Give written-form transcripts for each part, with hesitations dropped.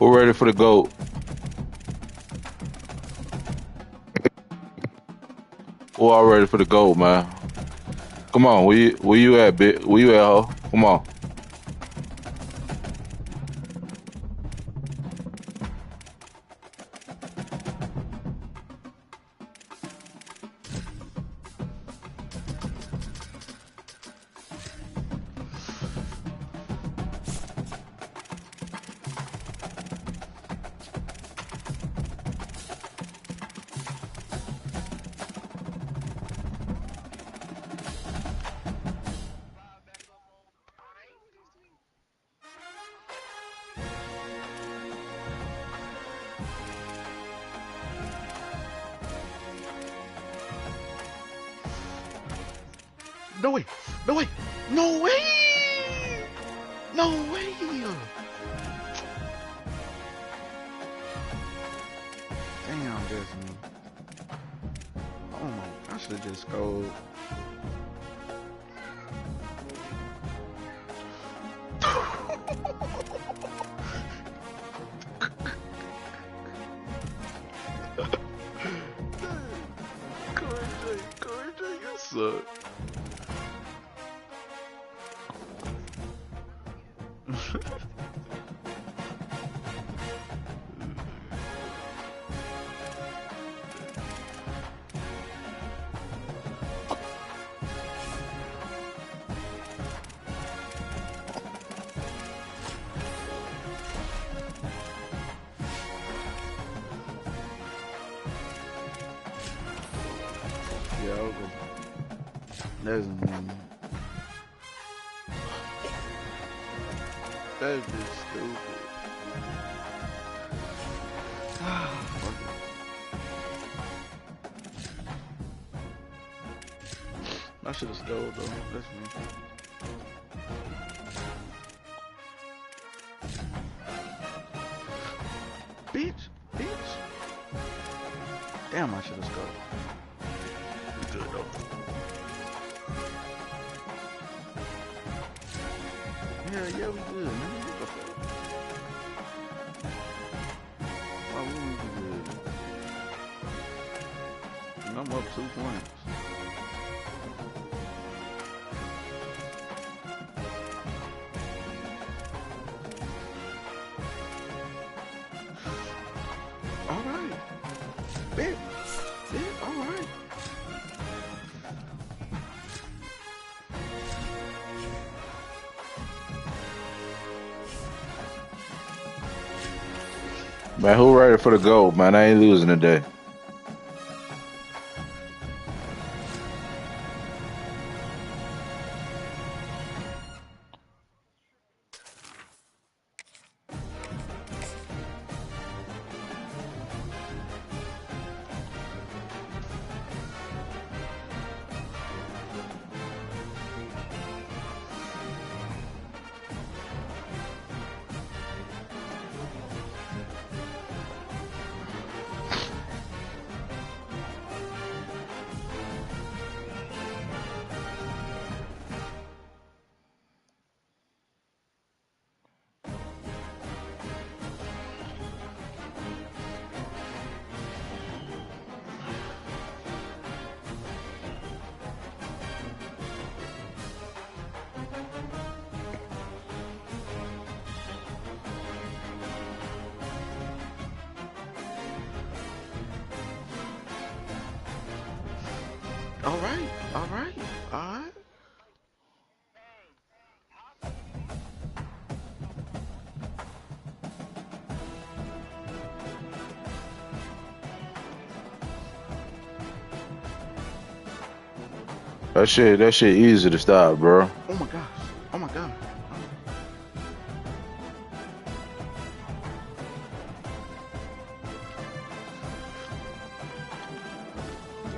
Who ready for the GOAT? Who all ready for the GOAT, man? Come on, where you at, bitch? Where you at, ho? Come on. No way! No way! No way! No way! Damn, Desmond. Oh my, I should have just scored. Corey J, you suck. Yeah, okay. That's That's just stupid. Fuck it. I should have scored though. That's me. Bitch. Damn, I should have scored. We good though. Yeah, we good, man. What the fuck? Why wouldn't we be good? And I'm up 2 points. Alright. Bet, alright. Man, who ready for the GOAT, man? I ain't losing today. Alright. That shit easy to stop, bro. Oh my gosh. Oh my god.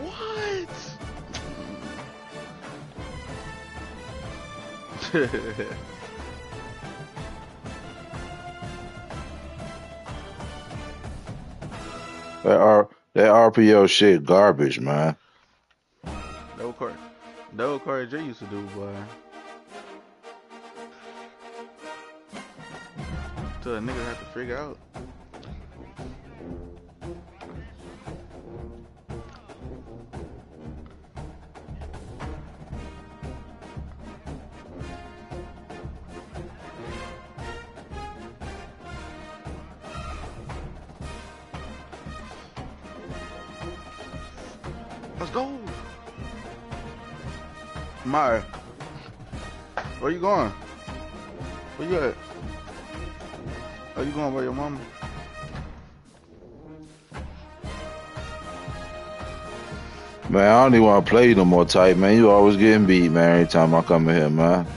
What? That RPO shit garbage, man. No Corey J used to do, boy. to a nigga have to figure out. Let's go. Maya, where you going? Where you at? Are you going by your mama? Man, I don't even want to play you no more tight, man. You always getting beat, man, every time I come in here, man.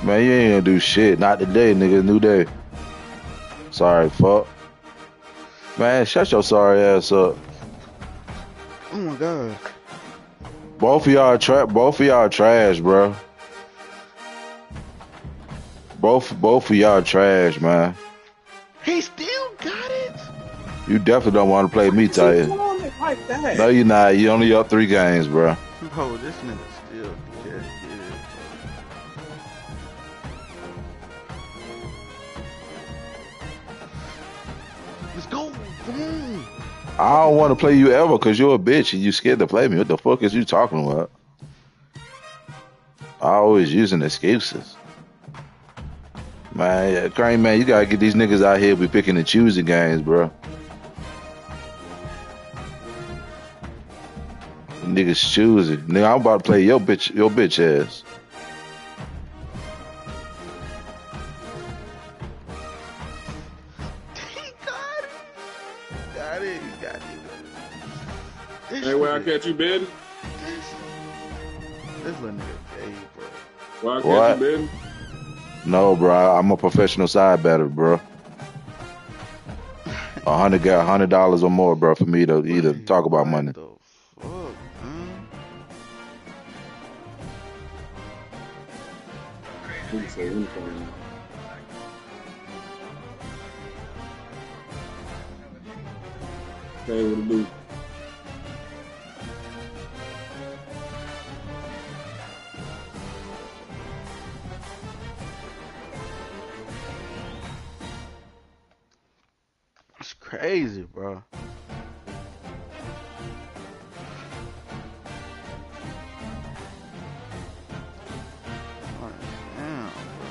Man, you ain't gonna do shit. Not today, nigga. New day. Sorry, fuck. Man, shut your sorry ass up. Oh my god. Both of y'all trash, bro. Both of y'all trash, man. He still got it. You definitely don't want to play me, Titan. Like that? No, you not. You only up 3 games, bro. Bro, this nigga still got it. Let's go. Come on. I don't want to play you ever because you're a bitch and you scared to play me. What the fuck is you talking about? I always using excuses. Man, yeah, Crane, man, you gotta get these niggas out here be picking and choosing games, bro. Niggas choosing. Nigga, I'm about to play your bitch ass. He got it. Got it. He got it. Hey, where I catch you, Ben? This little nigga gay, bro. Where I What? catch you, Ben? No, bro. I'm a professional side batter, bro. $100 or more, bro, for me to either talk about money. What the fuck, man? Didn't say anything. Okay, what to do? It's crazy, bro. Damn, bro.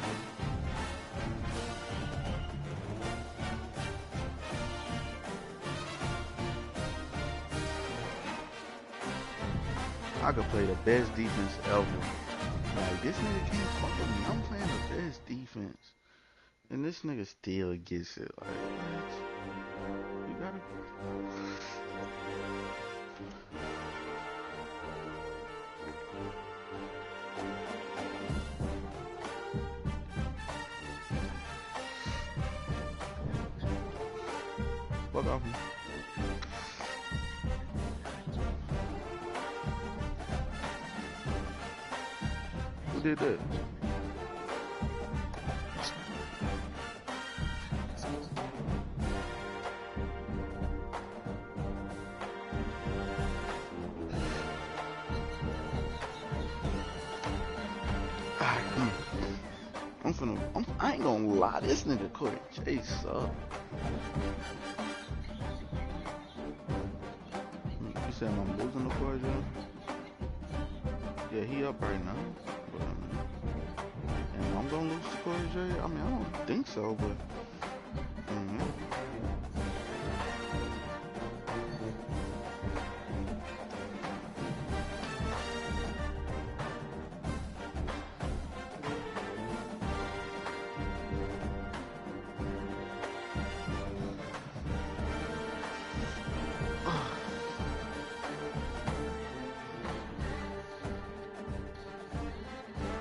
I could play the best defense ever. Like, this nigga can't fuck with me. I'm playing the best defense. And this nigga still gets it. Like, what? You gotta. Fuck off me. Who did that? I ain't gonna lie, this nigga Corey Chase up. You said I'm losing the Corey Joe? Yeah, he up right now. But, and I'm gonna lose to Corey J? I mean, I don't think so, but.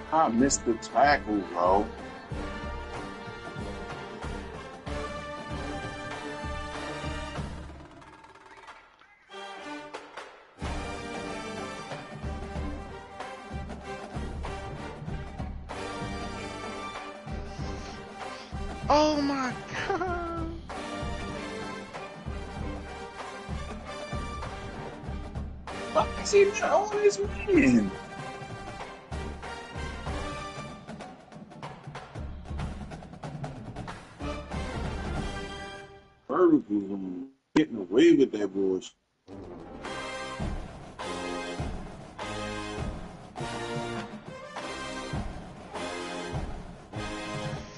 I missed the tackle, bro. Oh my god! Fuck, I see that always win. was getting away with that bullshit.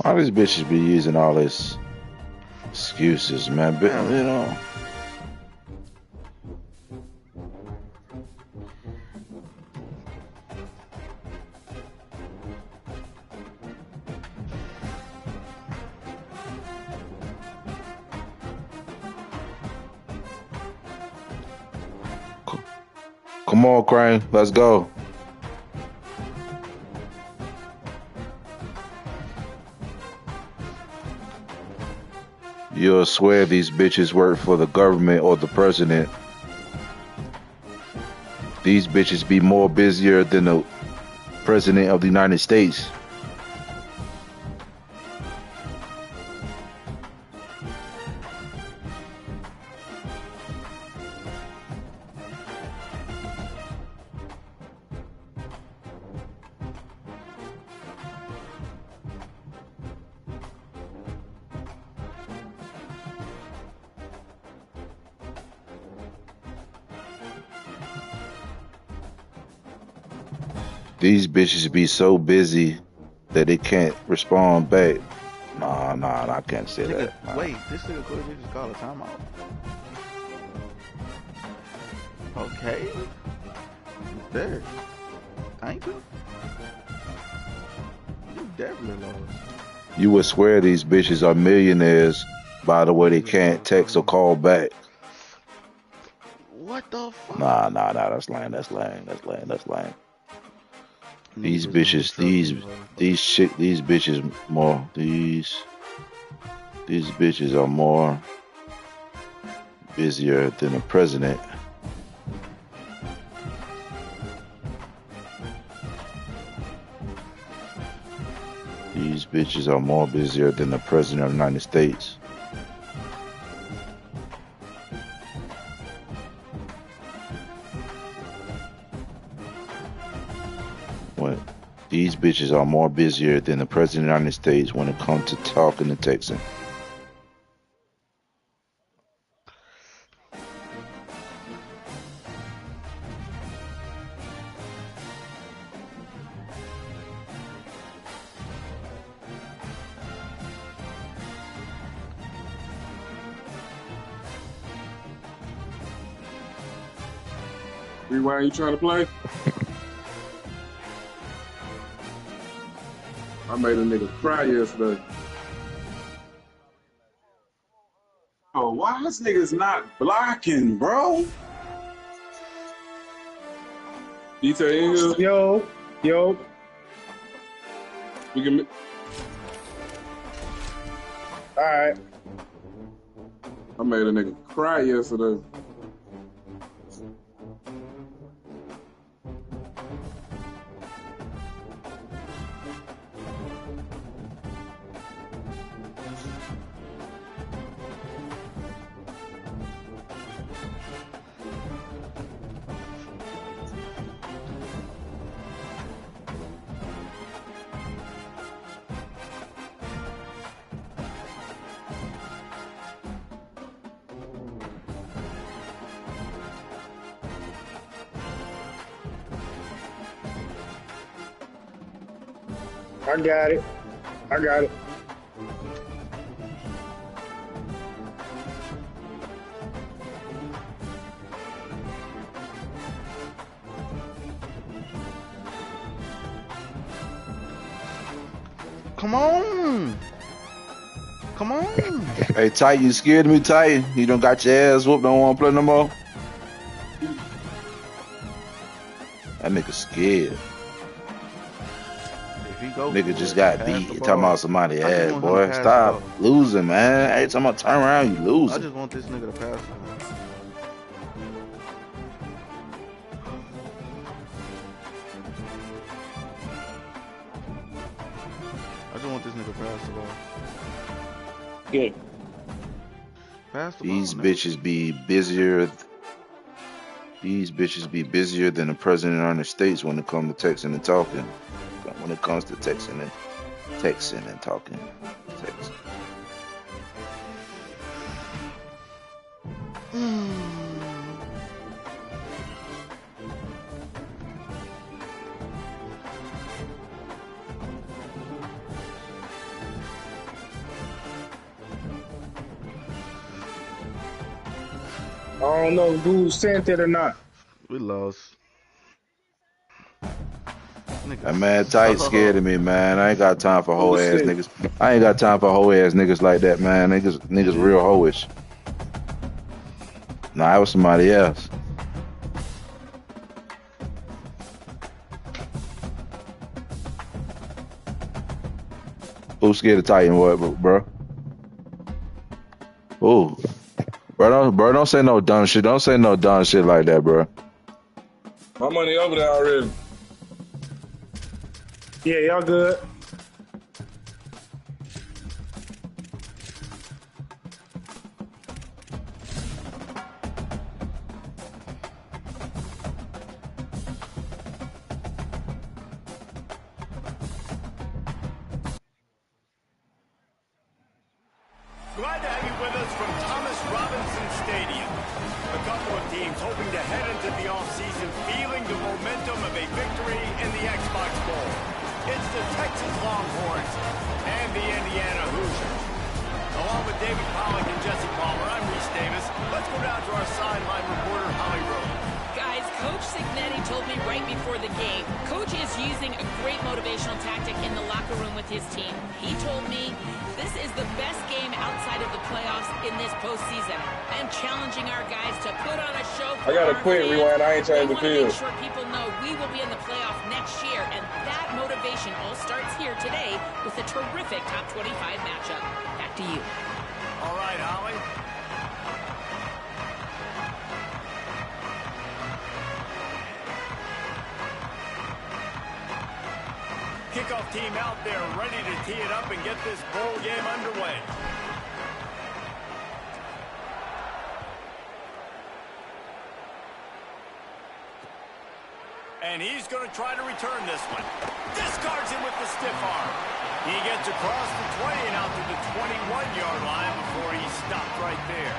Why these bitches be using all this excuses, man? But, you know. Come on, Crane. Let's go. You'll swear these bitches work for the government or the president. These bitches be more busier than the president of the United States. These bitches be so busy that they can't respond back. Nah, I can't say that. Nah. Wait, this nigga could just call a timeout. Okay. There. Thank you. You definitely lost. You would swear these bitches are millionaires by the way they can't text or call back. What the fuck? Nah, that's lame. These bitches, these bitches are more busier than the president. These bitches are more busier than the president of the United States. These bitches are more busier than the president of the United States when it comes to talking and texting. Rewind, you trying to play? I made a nigga cry yesterday. Oh, why this nigga's not blocking, bro? DJ, Yo. We can. All right. I made a nigga cry yesterday. I got it. Come on. Hey, Titan, you scared me, Titan? You don't got your ass whooped, don't want to play no more? That nigga scared. Nigga just got beat. You talking about somebody's ass, boy. Stop losing, man. Every time I turn around, you losing. I just want this nigga to pass. Good. These bitches be busier. These bitches be busier than the president of the United States when it comes to texting and talking. When it comes to texting and talking. Texting. I don't know if dude sent it or not. We lost. That man tight scared of me, man. I ain't got time for hoe Who's ass sick? niggas. I ain't got time for hoe ass niggas like that, man. Niggas real hoish. Nah, it was somebody else. Who's scared of Titan? What, bro? Ooh, bro, don't say no dumb shit. Don't say no dumb shit like that, bro. My money over there already. Yeah, y'all good. Glad to have you with us from Thomas Robinson Stadium. A couple of teams hoping to head into the offseason feeling the momentum of a victory in the Xbox Bowl. It's the Texas Longhorns and the Indiana Hoosiers. Along with David Pollack and Jesse Palmer, I'm Reese Davis. Let's go down to our sideline reporter, Holly Rowe. Guys, Coach Cignetti told me right before the game, Coach is using a great motivational tactic in the locker room with his team. He told me this is the best game outside of the playoffs in this postseason. I am challenging our guys to put on a show for I gotta our quit, fans. rewind. I ain't changed the We want to make field. sure people know we will be in the playoff next year, and that motivation all starts here today with a terrific top 25 matchup. Back to you. All right, Holly. Kickoff team out there ready to tee it up and get this bowl game underway. And he's going to try to return this one. Discards him with the stiff arm. He gets across the 20 and out to the 21-yard line before he stopped right there.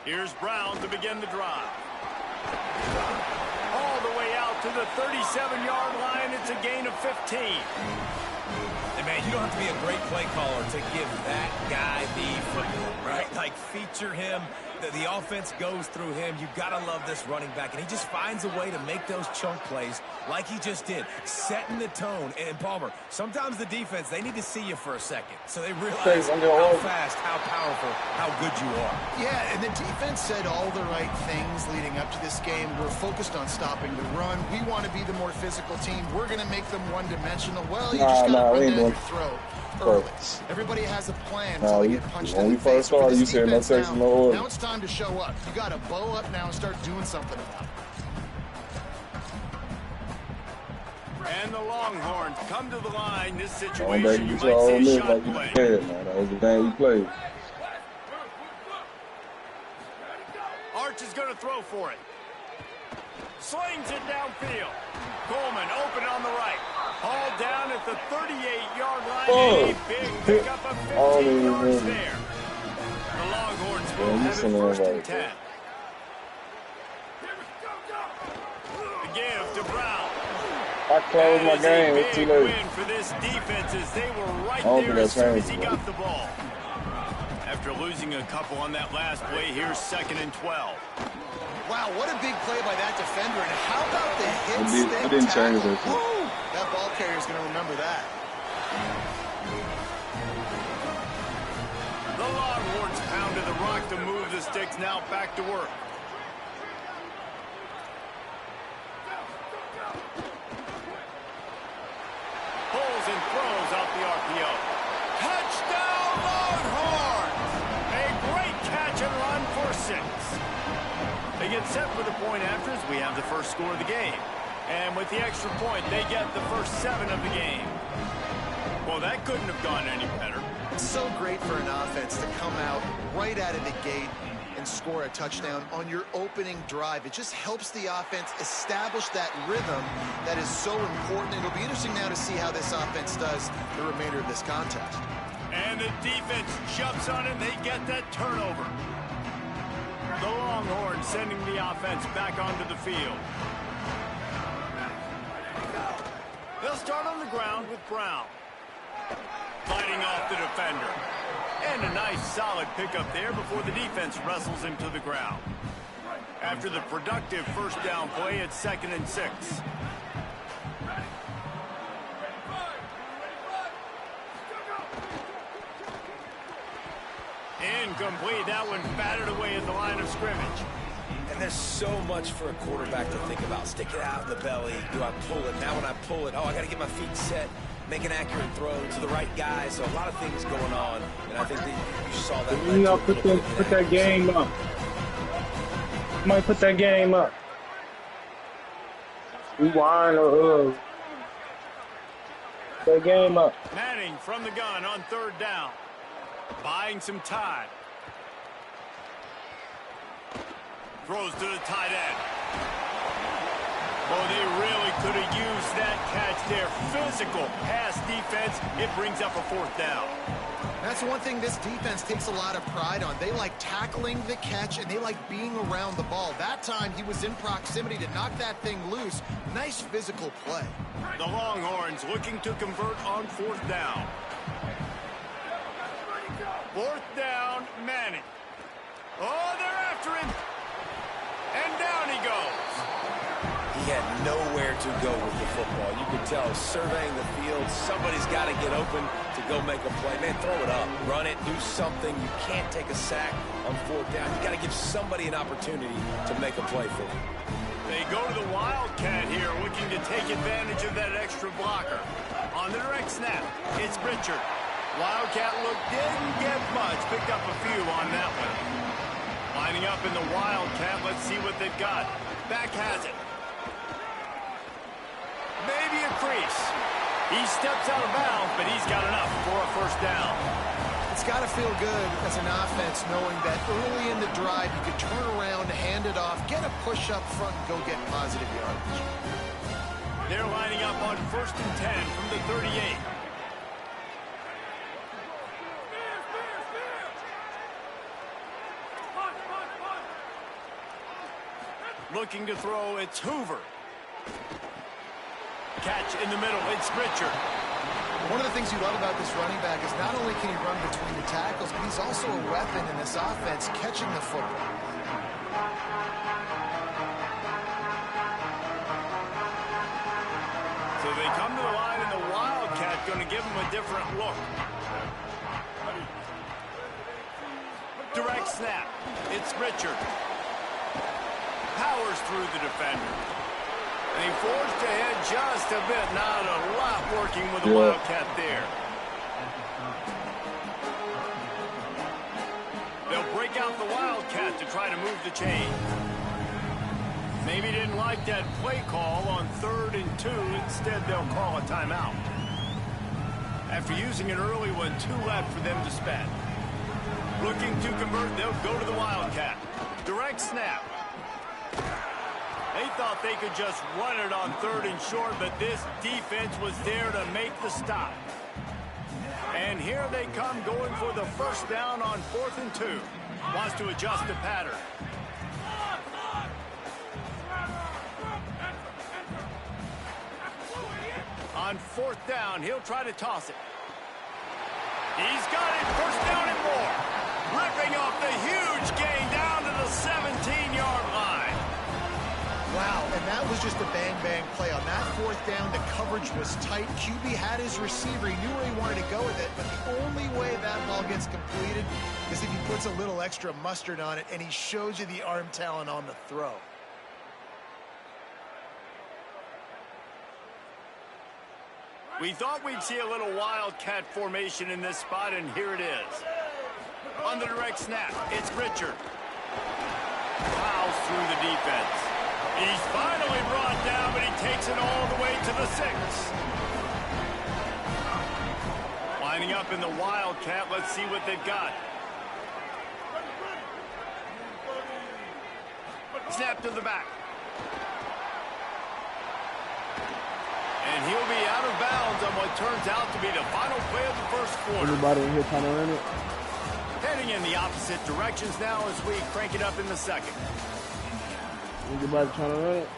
Here's Brown to begin the drive. All the way out to the 37-yard line. It's a gain of 15. Hey, man, you don't have to be a great play caller to give that guy the football, right? Like, feature him. The offense goes through him. You've got to love this running back. And he just finds a way to make those chunk plays like he just did, setting the tone. And, Palmer, sometimes the defense, they need to see you for a second so they realize how fast, how powerful, how good you are. Yeah, and the defense said all the right things leading up to this game. We're focused on stopping the run. We want to be the more physical team. We're going to make them one-dimensional. Well, you just got to run down your throat early. Everybody has a plan until they get punched in the face. When we first started, you said no Texas, no order. Now it's time to show up. You got to bow up now and start doing something about it. And the Longhorns come to the line. This Going back situation, to you the might Ole say, Miss shot like you play. said, man. That was the game we played. Arch is going to throw for it. Slings it downfield. Coleman open on the right. Hauled down at the 38-yard line. Oh. A big pickup of 15 yards there. The Longhorns will have it first and 10. The give to Brown. I closed my game. It's too late. Win for this defense as they were right don't there think as soon as he that's got the ball. After losing a couple on that last play, here's 2nd and 12. Wow, what a big play by that defender. And how about the hit It didn't change that shit. Woo! That ball carrier's going to remember that. The Longhorns pounded the rock to move the sticks, now back to work. Pulls and throws out the RPO. Touchdown Longhorns! A great catch and run for 6. They get set for the point after as we have the first score of the game. And with the extra point, they get the first 7 of the game. Well, that couldn't have gone any better. It's so great for an offense to come out right out of the gate and score a touchdown on your opening drive. It just helps the offense establish that rhythm that is so important. It'll be interesting now to see how this offense does the remainder of this contest. And the defense jumps on it, and they get that turnover. The Longhorns sending the offense back onto the field. They'll start on the ground with Brown. Fighting off the defender. And a nice solid pickup there before the defense wrestles him to the ground. After the productive first down play, it's 2nd and 6. Incomplete. That one batted away at the line of scrimmage. And there's so much for a quarterback to think about. Stick it out in the belly. Do I pull it? Now when I pull it, oh, I got to get my feet set. Make an accurate throw to the right guy. So a lot of things going on. And I think that you saw that. You know, put that game up. Might put that game up. Rewind or that game up. Manning from the gun on 3rd down. Buying some time. Throws to the tight end. Oh, they really could have used that catch there. Physical pass defense. It brings up a 4th down. That's one thing this defense takes a lot of pride on. They like tackling the catch, and they like being around the ball. That time, he was in proximity to knock that thing loose. Nice physical play. The Longhorns looking to convert on 4th down. 4th down, Manning. Oh, they're after him. And down he goes. He had nowhere to go with the football. You could tell, surveying the field, somebody's got to get open to go make a play. Man, throw it up, run it, do something. You can't take a sack on 4th down. You got to give somebody an opportunity to make a play for them. They go to the Wildcat here, looking to take advantage of that extra blocker. On the direct snap, it's Richard. Wildcat look didn't get much, picked up a few on that one. Lining up in the Wildcat, let's see what they've got. Back has it. Maybe a crease. He steps out of bounds, but he's got enough for a 1st down. It's got to feel good as an offense knowing that early in the drive you could turn around, hand it off, get a push up front, and go get positive yardage. They're lining up on 1st and 10 from the 38. Looking to throw, it's Hoover. Catch in the middle, it's Richard. One of the things you love about this running back is not only can he run between the tackles, but he's also a weapon in this offense, catching the football. So they come to the line, and the Wildcat going to give him a different look. Direct snap, it's Richard. Powers through the defender. And he forged ahead just a bit. Not a lot working with the Wildcat there. They'll break out the Wildcat to try to move the chain. Maybe didn't like that play call on 3rd and 2. Instead, they'll call a timeout. After using an early one, 2 left for them to spend. Looking to convert, they'll go to the Wildcat. Direct snap. They thought they could just run it on 3rd and short, but this defense was there to make the stop. And here they come going for the 1st down on 4th and 2. Wants to adjust the pattern. On 4th down, he'll try to toss it. He's got it, 1st down and more. Ripping off the huge gain down to the 17-yard line. Wow, and that was just a bang-bang play. On that 4th down, the coverage was tight. QB had his receiver. He knew where he wanted to go with it, but the only way that ball gets completed is if he puts a little extra mustard on it, and he shows you the arm talent on the throw. We thought we'd see a little Wildcat formation in this spot, and here it is. On the direct snap, it's Richard. Plows through the defense. He's finally brought down, but he takes it all the way to the 6. Lining up in the Wildcat, let's see what they've got. Snap to the back. And he'll be out of bounds on what turns out to be the final play of the 1st quarter. Everybody in here kind of in it. Heading in the opposite directions now as we crank it up in the second. Anybody trying to run it?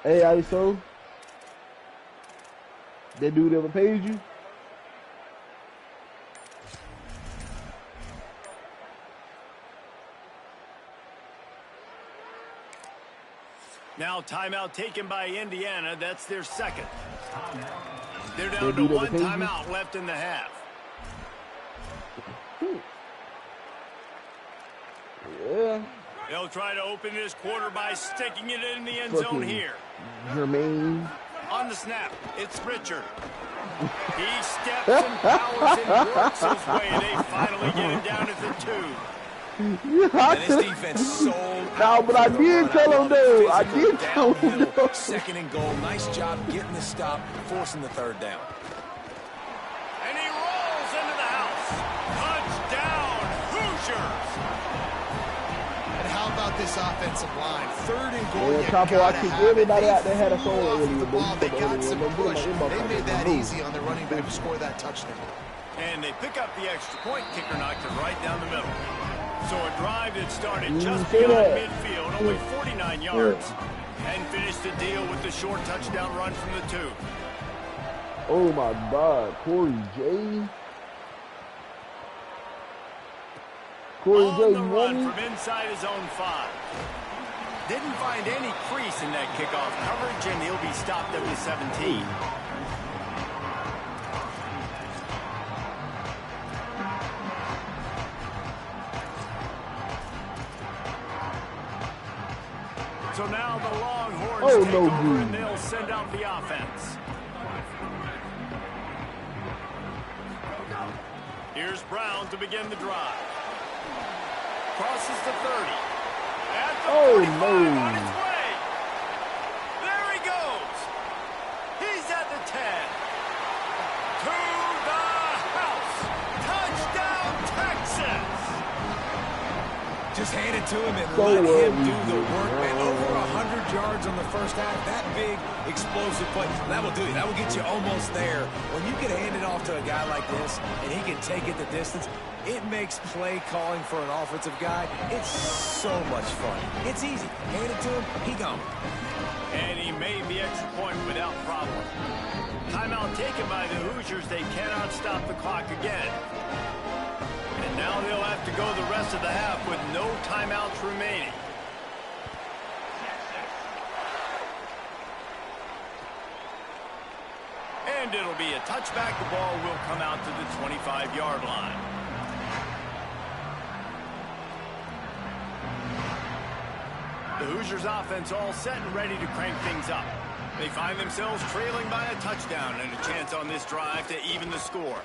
Hey, ISO. That dude ever paid you? Now timeout taken by Indiana. That's their second. They're down to one timeout left in the half. Yeah. They'll try to open this quarter by sticking it in the end zone here. Jermaine. On the snap, it's Richard. He steps and powers and works his way. They finally get him down at the 2. And this defense sold No, but I did tell him though. I did tell him though. Second and goal. Nice job getting the stop, forcing the third down. And he rolls into the house. Touchdown, Hoosiers. And how about this offensive line? Third and goal. Yeah, You Capo, I gotta think have everybody it. out there had a They phone flew off earlier, the but ball. you They put got the some only one. push. Put my inbox They on made that move. easy on the running back to score that touchdown. And they pick up the extra point. Kicker knocked it right down the middle. So a drive that started just beyond midfield, only 49 yards, and finished the deal with the short touchdown run from the 2. Oh my God, Corey J. Corey On J. the You run want me? from inside his own 5. Didn't find any crease in that kickoff coverage, and he'll be stopped at the 17. So now the Longhorns take over and they'll send out the offense. Here's Brown to begin the drive. Crosses the 30. At the 45 on his way. There he goes. He's at the 10. To the house. Touchdown, Texas. Just hand it to him and let him do the work, man. Over 100 yards on the first half. That big, explosive play. That will do you. That will get you almost there. When you can hand it off to a guy like this and he can take it the distance, it makes play calling for an offensive guy, it's so much fun. It's easy. Hand it to him, he gone. And he made the extra point without problem. Timeout taken by the Hoosiers. They cannot stop the clock again. And now they'll have to go the rest of the half with no timeouts remaining. And it'll be a touchback. The ball will come out to the 25-yard line. The Hoosiers offense all set and ready to crank things up. They find themselves trailing by a touchdown and a chance on this drive to even the score.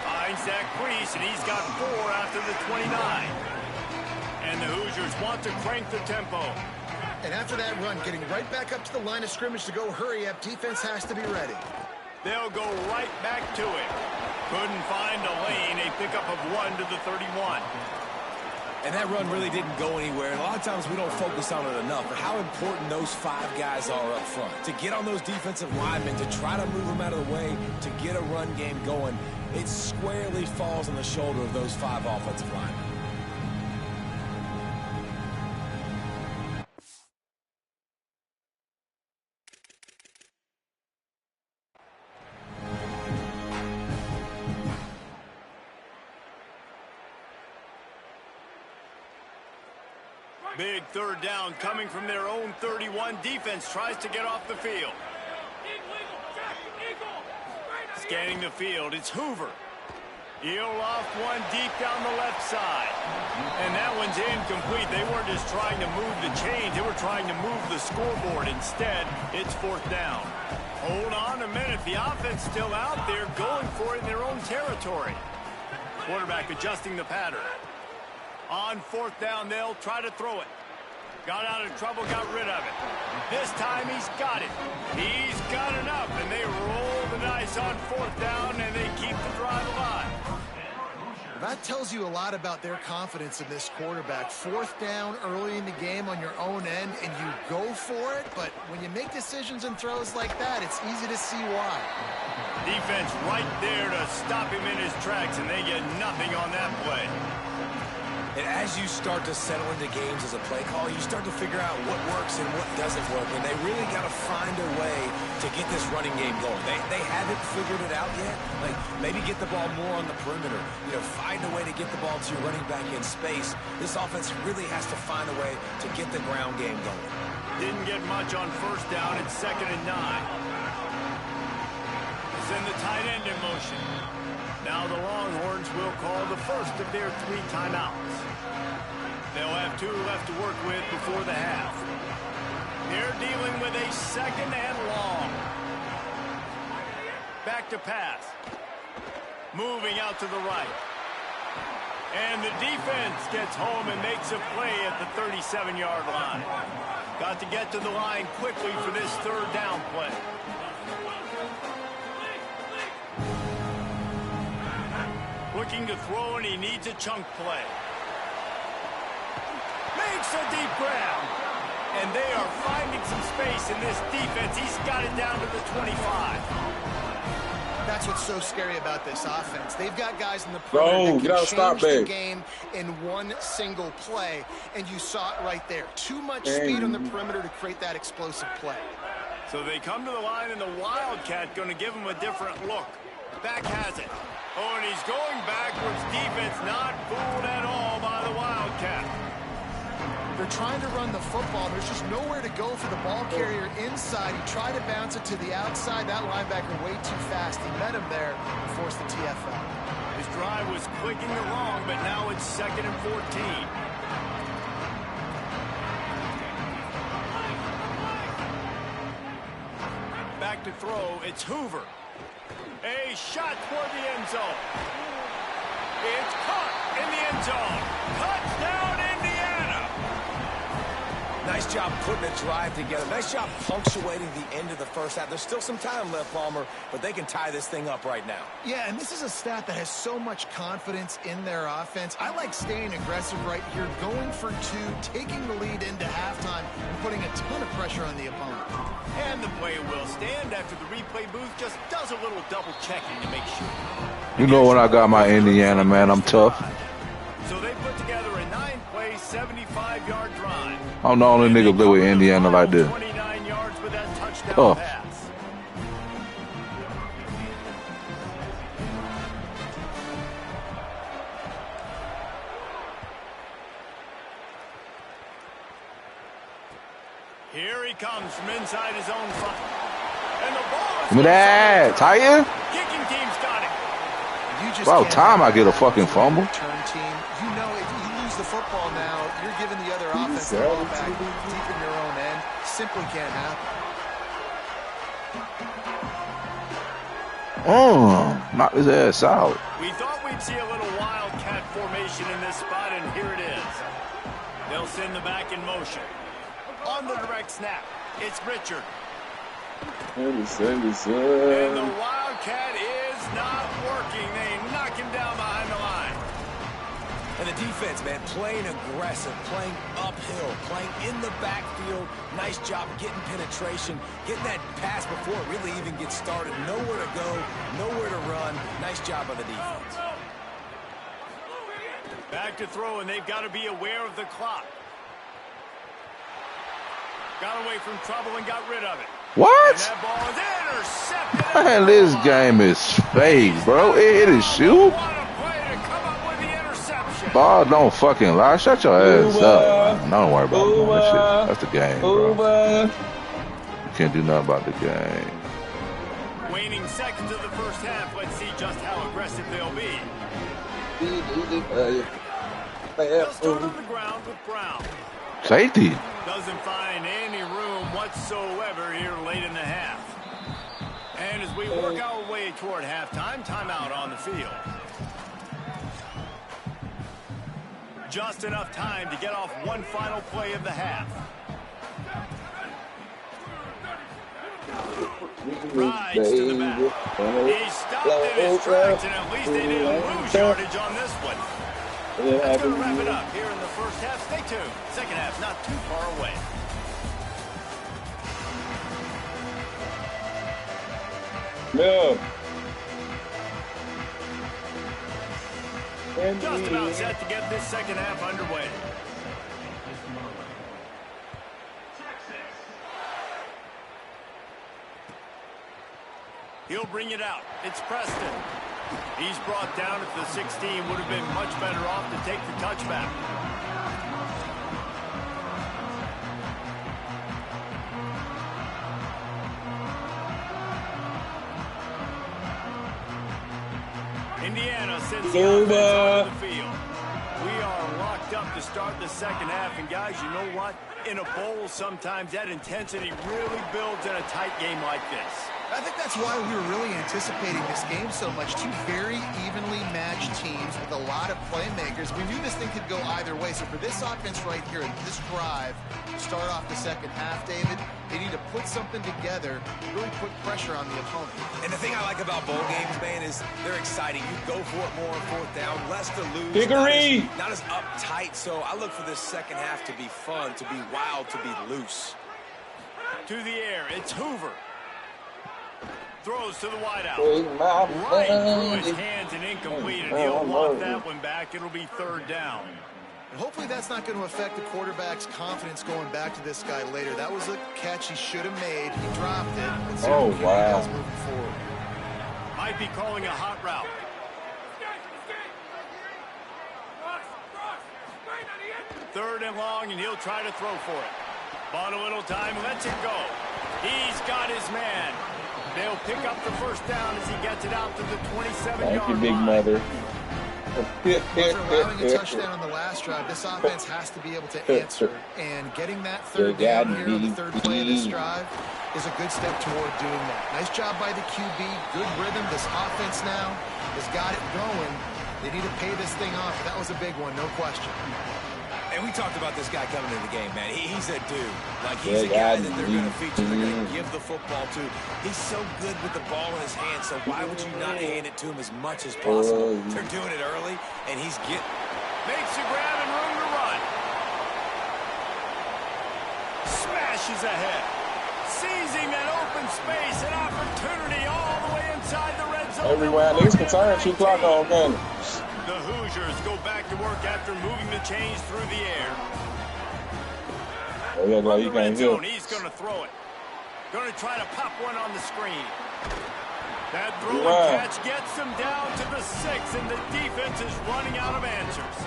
Finds that crease, and he's got 4 after the 29. And the Hoosiers want to crank the tempo. And after that run, getting right back up to the line of scrimmage to go hurry up, defense has to be ready. They'll go right back to it. Couldn't find a lane. A pickup of 1 to the 31. And that run really didn't go anywhere. And a lot of times we don't focus on it enough, but how important those 5 guys are up front. To get on those defensive linemen, to try to move them out of the way, to get a run game going, it squarely falls on the shoulder of those 5 offensive linemen. Big third down coming from their own 31. Defense tries to get off the field. Scanning the field, it's Hoover. He'll loft one deep down the left side. And that one's incomplete. They weren't just trying to move the chains. They were trying to move the scoreboard. Instead, it's 4th down. Hold on a minute. The offense still out there going for it in their own territory. Quarterback adjusting the pattern. On 4th down, they'll try to throw it. Got out of trouble, got rid of it. This time he's got it. He's got enough, and they roll the dice on 4th down, and they keep the drive alive. That tells you a lot about their confidence in this quarterback. 4th down early in the game on your own end, and you go for it, but when you make decisions and throws like that, it's easy to see why. Defense right there to stop him in his tracks, and they get nothing on that play. And as you start to settle into games as a play caller, you start to figure out what works and what doesn't work. And they really got to find a way to get this running game going. They haven't figured it out yet. Like, maybe get the ball more on the perimeter. You know, find a way to get the ball to your running back in space. This offense really has to find a way to get the ground game going. Didn't get much on 1st down. It's 2nd and 9. Send the tight end in motion. Now the Longhorns will call the first of their 3 timeouts. They'll have 2 left to work with before the half. They're dealing with a 2nd and long. Back to pass. Moving out to the right. And the defense gets home and makes a play at the 37-yard line. Got to get to the line quickly for this 3rd down play. Looking to throw, and he needs a chunk play. Makes a deep grab. And they are finding some space in this defense. He's got it down to the 25. That's what's so scary about this offense. They've got guys in the perimeter that can change the game in one single play, and you saw it right there. Too much speed on the perimeter to create that explosive play. So they come to the line, and the Wildcat going to give him a different look. Back has it. Oh, and he's going backwards. Defense not fooled at all by the Wildcat. They're trying to run the football. There's just nowhere to go for the ball carrier inside. He tried to bounce it to the outside. That linebacker way too fast. He met him there and forced the TFL. His drive was clicking along, but now it's 2nd and 14. Back to throw. It's Hoover. A shot toward the end zone. It's caught in the end zone. Touchdown, Indiana! Nice job putting a drive together. Nice job punctuating the end of the first half. There's still some time left, Palmer, but they can tie this thing up right now. Yeah, and this is a staff that has so much confidence in their offense. I like staying aggressive right here, going for 2, taking the lead into halftime, and putting a ton of pressure on the opponent. And the play will stand after the replay booth just does a little double checking to make sure. You know when I got my Indiana, man, I'm tough. So they put together a 9-play, 75-yard drive. I'm the only nigga play with Indiana like this. 29 yards with that touchdown Tough. pass. Here he comes from inside his own 5. And the ball is... Give me that. Titan? Kicking team's got it. About time I get a fucking fumble. Return team. You know, if you lose the football now, you're giving the other offense the ball back deep in your own end. Simply can't happen. Knock his ass out. We thought we'd see a little Wildcat formation in this spot, and here it is. They'll send the back in motion. On the direct snap, it's Richard. And the Wildcat is not working. They knock him down behind the line. And the defense, man, playing aggressive, playing uphill, playing in the backfield. Nice job getting penetration, getting that pass before it really even gets started. Nowhere to go, nowhere to run. Nice job by the defense. Back to throw, and they've got to be aware of the clock. Got away from trouble and got rid of it. What? And that ball is intercepted. Man, this game is fake, bro. It is shoot. What a play to come up with the interception. Ball don't fucking lie. Shut your ass up, man. Don't worry about that shit. That's the game, bro. You can't do nothing about the game. Waning seconds of the first half. Let's see just how aggressive they'll be. They'll start on the ground with Brown. Safety. Doesn't find any room whatsoever here late in the half. And as we work our way toward halftime, timeout on the field. Just enough time to get off one final play of the half. Rides to the back. He stopped in his tracks, and at least they didn't lose yardage on this one. That's going to wrap it up here in the first half. Stay tuned. Second half not too far away. No. Just about set to get this second half underway. He'll bring it out. It's Preston. He's brought down at the 16. Would have been much better off to take the touchback. Indiana sends the offense onto the field. We are locked up to start the second half. And, guys, you know what? In a bowl, sometimes that intensity really builds in a tight game like this. I think that's why we were really anticipating this game so much. Two very evenly matched teams with a lot of playmakers. We knew this thing could go either way. So for this offense right here, this drive, to start off the second half, David, they need to put something together, really put pressure on the opponent. And the thing I like about bowl games, man, is they're exciting. You go for it more on fourth down, less to lose. Hickory! Not as uptight. So I look for this second half to be fun, to be wild, to be loose. To the air, it's Hoover. Throws to the wideout. Right through his hands and incomplete, and he'll walk that one back. It'll be third down. And hopefully that's not going to affect the quarterback's confidence going back to this guy later. That was a catch he should have made. He dropped it. Let's see what he does moving forward. Might be calling a hot route. Third and long, and he'll try to throw for it. Bought a little time, lets it go. He's got his man. They'll pick up the first down as he gets it out to the 27-yard line. Thank you, big mother. After allowing a touchdown on the last drive, this offense has to be able to answer. And getting that third down here on the third play of this drive is a good step toward doing that. Nice job by the QB. Good rhythm. This offense now has got it going. They need to pay this thing off. That was a big one, no question. And we talked about this guy coming into the game, man. He's a dude. Like, he's a guy that they're going to feature, they're going to give the football to. He's so good with the ball in his hand, so why would you not hand it to him as much as possible? They're doing it early, and he's getting... Makes a grab and room to run. Smashes ahead. Seizing that open space, an opportunity all the way inside the red zone. Everywhere, niggas can turn 2 o'clock on, man. The Hoosiers go back to work after moving the chains through the air. Oh, yeah, like you can't hear. He's going to throw it. Going to try to pop one on the screen. That throw and catch gets them down to the 6, and the defense is running out of answers.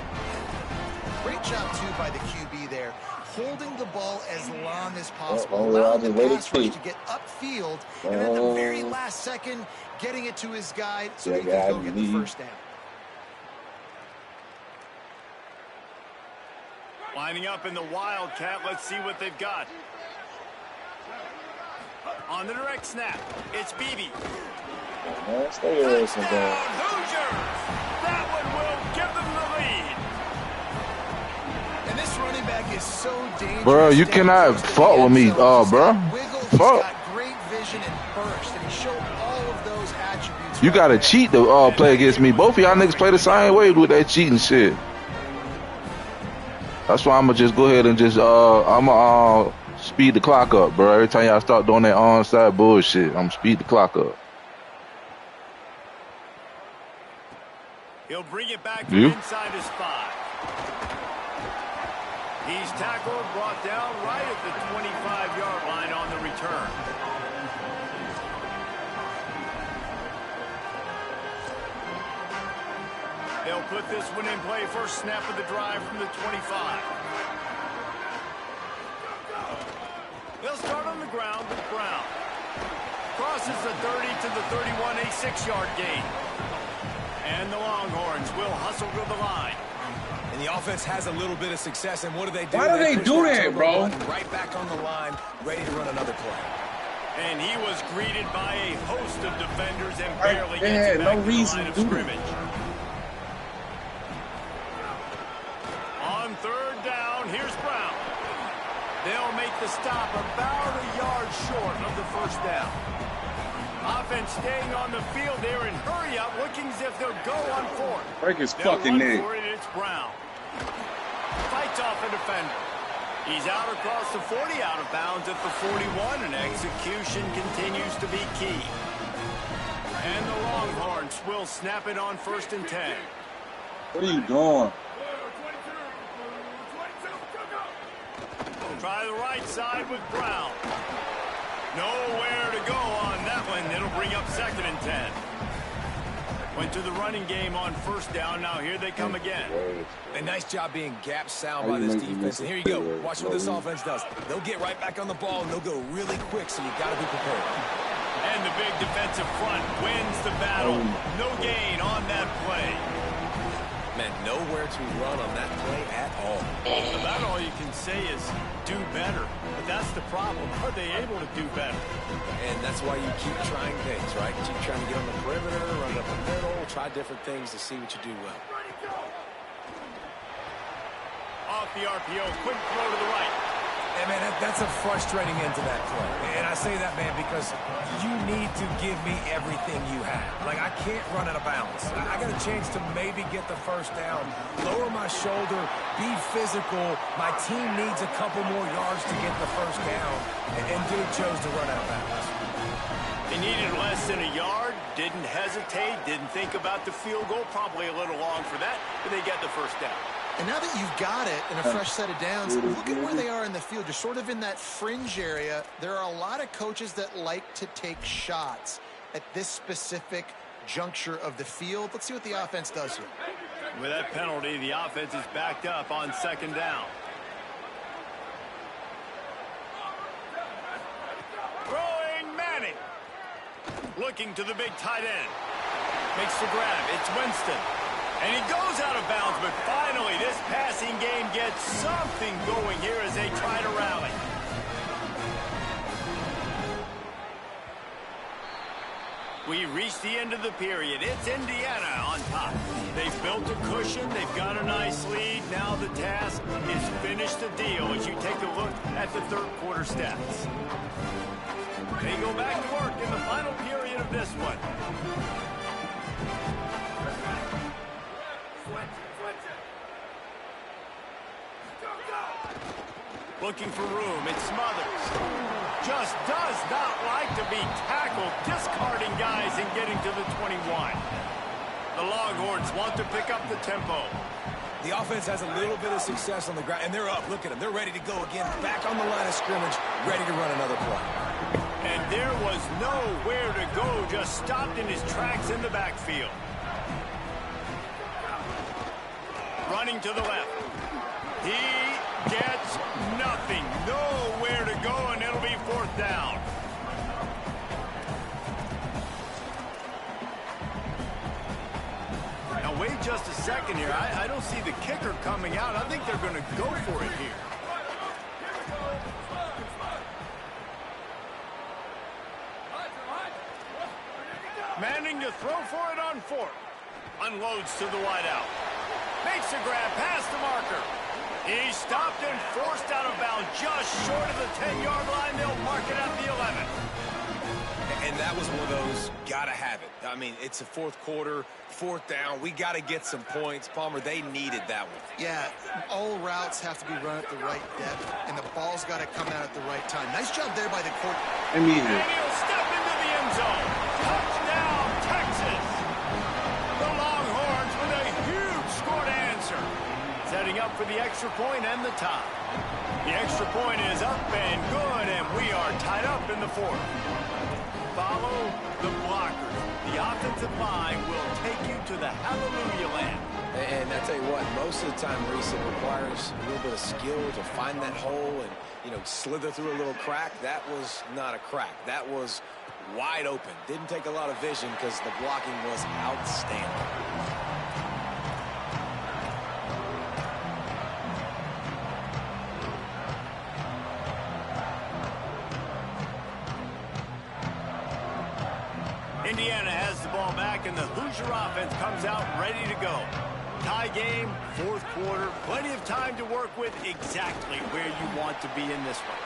Great job, too, by the QB there. Holding the ball as long as possible. Allowing the pass rush to get upfield. And at the very last second, getting it to his guy so he can go get the first down. Lining up in the Wildcat. Let's see what they've got. On the direct snap, it's Beebe. Touchdown, Hoosiers! That one will give them the lead. And this running back is so dangerous. Bro, you cannot fuck with me, bro. Fuck. Great vision and burst, and he showed all of those attributes. You gotta cheat to play against me. Both of y'all niggas play the same way with that cheating shit. That's why I'm gonna just go ahead and just speed the clock up, bro. Every time y'all start doing that onside bullshit, I'm gonna speed the clock up. He'll bring it back to inside his 5. He's tackled, brought down right at the 25-yard line on the return. They'll put this one in play. First snap of the drive from the 25. They'll start on the ground with Brown. Crosses the 30 to the 31, a 6-yard gain. And the Longhorns will hustle to the line. And the offense has a little bit of success, and what do they do? Why do they do that, bro? Right back on the line, ready to run another play. And he was greeted by a host of defenders and barely gets back to the line of scrimmage. On third down, here's Brown. They'll make the stop about a yard short of the first down. Offense staying on the field there and hurry up, looking as if they'll go on fourth. Break his They'll fucking run neck. for it, it's Brown. Fights off a defender. He's out across the 40, out of bounds at the 41, and execution continues to be key. And the Longhorns will snap it on 1st and 10. What are you doing? Try the right side with Brown. Nowhere to go on that one. It'll bring up 2nd and 10. Went to the running game on 1st down. Now here they come again. A nice job being gap sound by this defense. And here you go. Watch what this offense does. They'll get right back on the ball, and they'll go really quick, so you got to be prepared. And the big defensive front wins the battle. No gain on that play. Man, nowhere to run on that play at all. About all you can say is do better. But that's the problem. Are they able to do better? And that's why you keep trying things, right? Keep trying to get on the perimeter, run up the middle, try different things to see what you do well. Off the RPO, quick throw to the right. And, man, that's a frustrating end to that play. And I say that, man, because you need to give me everything you have. Like, I can't run out of bounds. I got a chance to maybe get the 1st down, lower my shoulder, be physical. My team needs a couple more yards to get the 1st down, and dude chose to run out of bounds. They needed less than a yard, didn't hesitate, didn't think about the field goal, probably a little long for that, but they get the 1st down. And now that you've got it in a fresh set of downs, look at where they are in the field. You're sort of in that fringe area. There are a lot of coaches that like to take shots at this specific juncture of the field. Let's see what the offense does here. With that penalty, the offense is backed up on 2nd down. Throwing Manning. Looking to the big tight end. Makes the grab. It's Winston. And he goes out of bounds, but finally this passing game gets something going here as they try to rally. We reach the end of the period. It's Indiana on top. They've built a cushion. They've got a nice lead. Now the task is finish the deal as you take a look at the 3rd quarter stats. They go back to work in the final period of this one. Looking for room, it's Smothers. Just does not like to be tackled, discarding guys and getting to the 21. The Longhorns want to pick up the tempo. The offense has a little bit of success on the ground, and they're up. Look at them. They're ready to go again, back on the line of scrimmage, ready to run another play. And there was nowhere to go, just stopped in his tracks in the backfield. Running to the left. He gets nothing. Nowhere to go, and it'll be 4th down. Now, wait just a second here. I don't see the kicker coming out. I think they're going to go for it here. Manning to throw for it on 4th. Unloads to the wideout. Makes a grab past the marker. He stopped and forced out of bounds just short of the 10-yard line. They'll mark it at the 11. And that was one of those gotta have it. I mean, it's a 4th quarter, 4th down. We got to get some points. Palmer, they needed that one. Yeah, all routes have to be run at the right depth, and the ball's got to come out at the right time. Nice job there by the court. And he'll step into the end zone. Touchdown, Texas. The Longhorns with a huge score to answer. Setting up for the extra point and the tie. The extra point is up and good, and we are tied up in the 4th. Follow the blockers. The offensive line will take you to the hallelujah land. And I tell you what, most of the time, Reese, it requires a little bit of skill to find that hole and, you know, slither through a little crack. That was not a crack. That was wide open. Didn't take a lot of vision because the blocking was outstanding. Indiana has the ball back, and the Hoosier offense comes out ready to go. Tie game, 4th quarter, plenty of time to work with, exactly where you want to be in this one.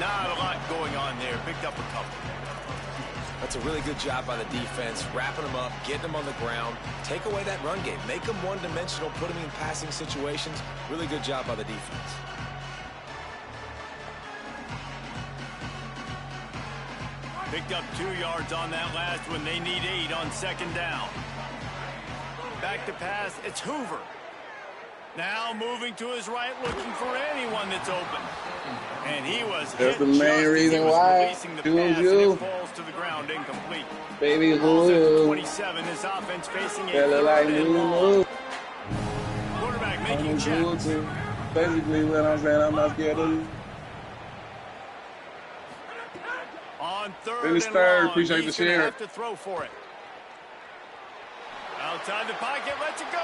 Not a lot going on there. Picked up a couple. That's a really good job by the defense, wrapping them up, getting them on the ground. Take away that run game. Make them one-dimensional, put them in passing situations. Really good job by the defense. Picked up 2 yards on that last one. They need 8 on second down. Back to pass. It's Hoover. Now moving to his right, looking for anyone that's open. And he was That's hit the main reason why. releasing the pass, and it falls to the ground incomplete. Baby, Balls at the who? 27. This offense facing a Fella third like and me, long. move. Quarterback I'm making a checks. too. Basically, what I'm saying, I'm not scared of. On third Finish and third. long, Appreciate he's the gonna share. have to throw for it. Outside the pocket, lets it go.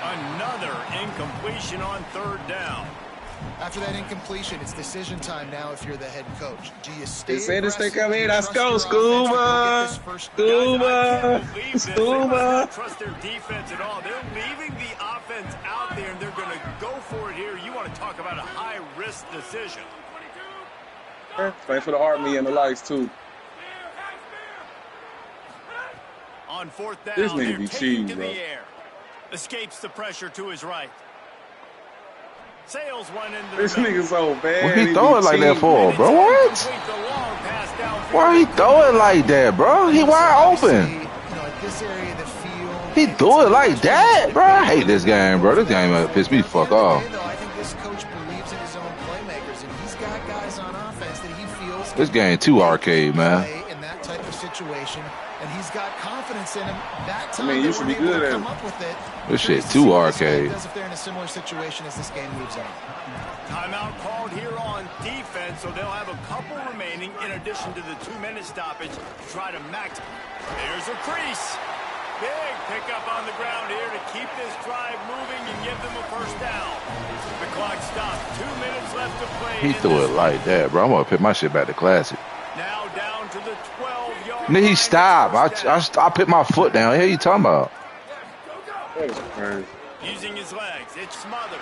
Another incompletion on third down. After that incompletion, it's decision time now if you're the head coach. Do you stay They said this, they aggressive? come Do you in. Let's trust go, your offense to go get this Scuba. first Guys, I can't Scuba. believe this. They must Scuba. not trust their defense at all. They're leaving the offense out there, and they're going to go for it here. You want to talk about a high-risk decision. Thanks for the army and the lights, too. On fourth down, This nigga they're be taking cheating, to bro. the air. Escapes the pressure to his right. Sails one into This the middle. nigga so bad. What he be throwing like that cheating. for, bro? What? Complete the long pass downfield. Why he throwing like that, bro? He wide open. At this area of the field, He do it like that, bro. I hate this game, bro. This game piss me fuck off. I think this coach believes in his own playmakers, and he's got guys on offense that he feels This game too arcade, man. play in that type of situation, and he's got confidence in him. That time mean, they you should weren't be able good to at come it. up with it. This shit Curious to too see what this guy arcade. does if they're in a similar situation as this game moves on. Timeout called here on defense, so they'll have a couple remaining in addition to the 2-minute stoppage to try to max. There's a crease. Big pickup on the ground here to keep this drive moving and give them a first down. The clock stopped. 2 minutes left to play. He threw it like that, bro. I'm gonna put my shit back to classic. Now down to the 12-yard Nigga, line. he stopped. I put my foot down. What the hell you talking about? That's crazy. Using his legs, it smothers.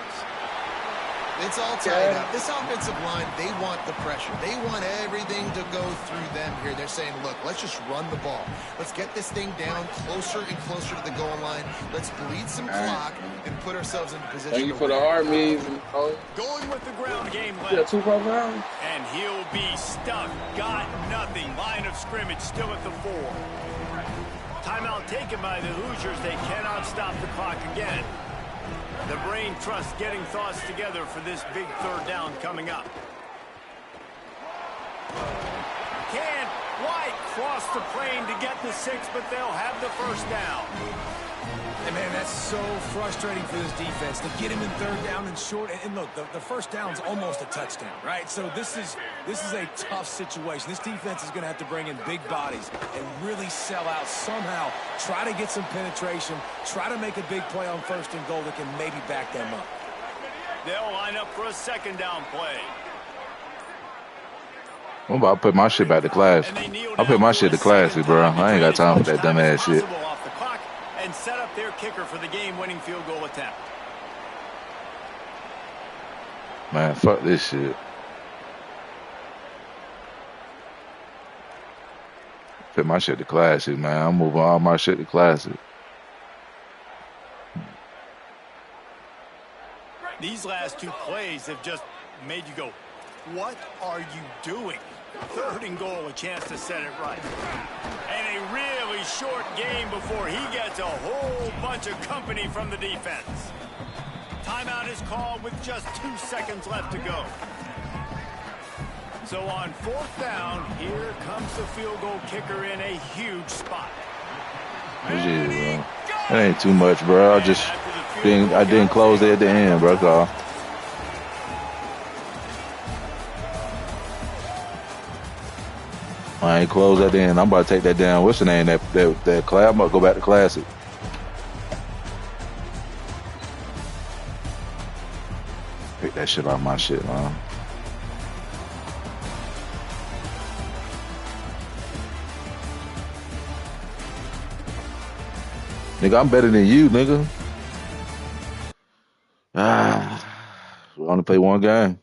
It's all tied up. This offensive line, they want the pressure. They want everything to go through them here. They're saying, look, let's just run the ball. Let's get this thing down closer and closer to the goal line. Let's bleed some clock and put ourselves in position. Thank you to for the win. armies. Going with the ground game Yeah, left. 2 rounds. And he'll be stuck. Got nothing. Line of scrimmage still at the 4. Timeout taken by the Hoosiers. They cannot stop the clock again. The brain trust getting thoughts together for this big third down coming up. Can't quite cross the plane to get the 6, but they'll have the first down. And man, that's so frustrating for this defense to get him in third down and short. And look, the first down's almost a touchdown, right? So this is a tough situation. This defense is going to have to bring in big bodies and really sell out somehow. Try to get some penetration. Try to make a big play on first and goal that can maybe back them up. They'll line up for a second down play. I'm about to put my shit back to class. I put my shit to classic, bro. I ain't got time for that dumb ass shit. Off the clock and set up their kicker for the game-winning field goal attempt. Man, fuck this shit. Put my shit to classic, man. I'm moving all my shit to classic. These last 2 plays have just made you go, what are you doing? Third and goal, a chance to set it right. And a really short game before he gets a whole bunch of company from the defense. Timeout is called with just 2 seconds left to go. So on fourth down, here comes the field goal kicker in a huge spot. It is, bro. That ain't too much, bro. I didn't close it at the end, bro. That's all. I ain't closed at the end. I'm about to take that down. What's the name? That class. I'm about to go back to classic. Pick that shit off my shit, man. Nigga, I'm better than you, nigga. We only play one game.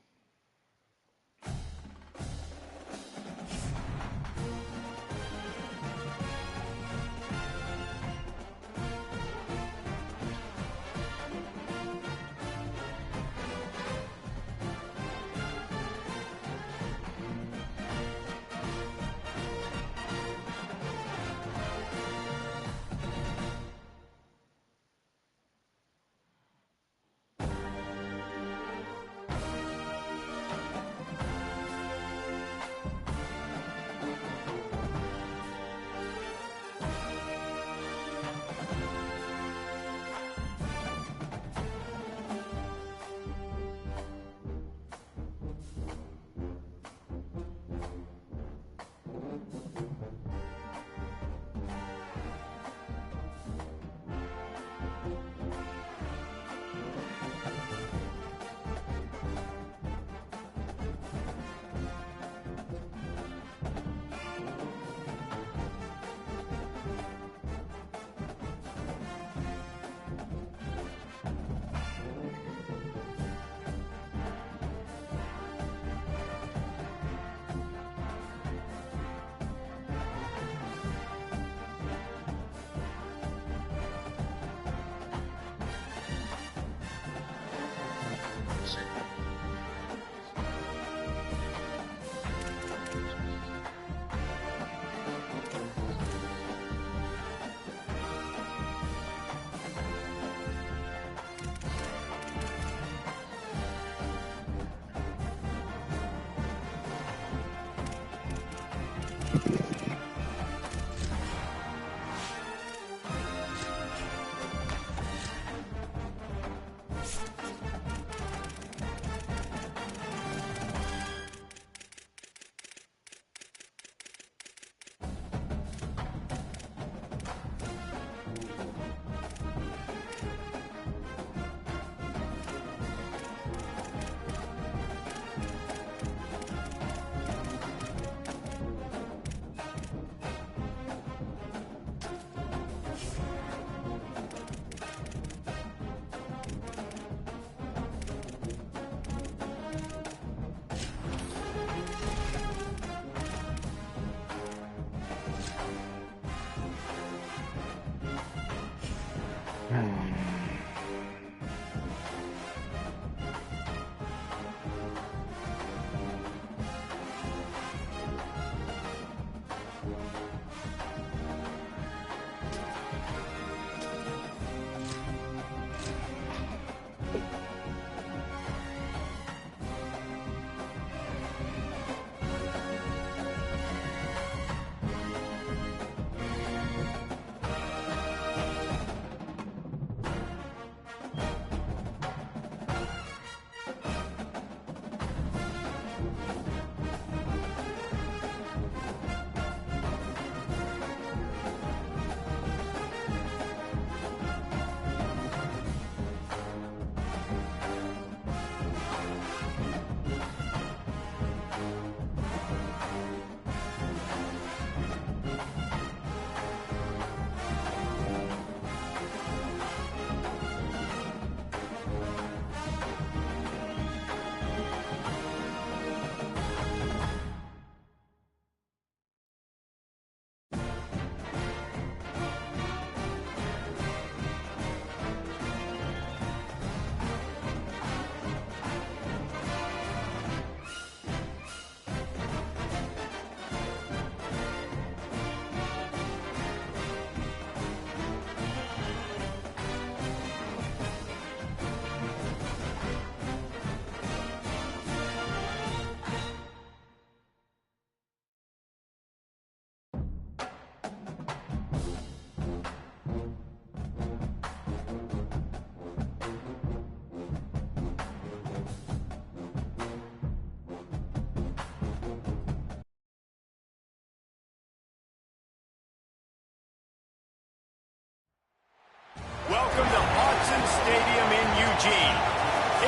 Stadium in Eugene.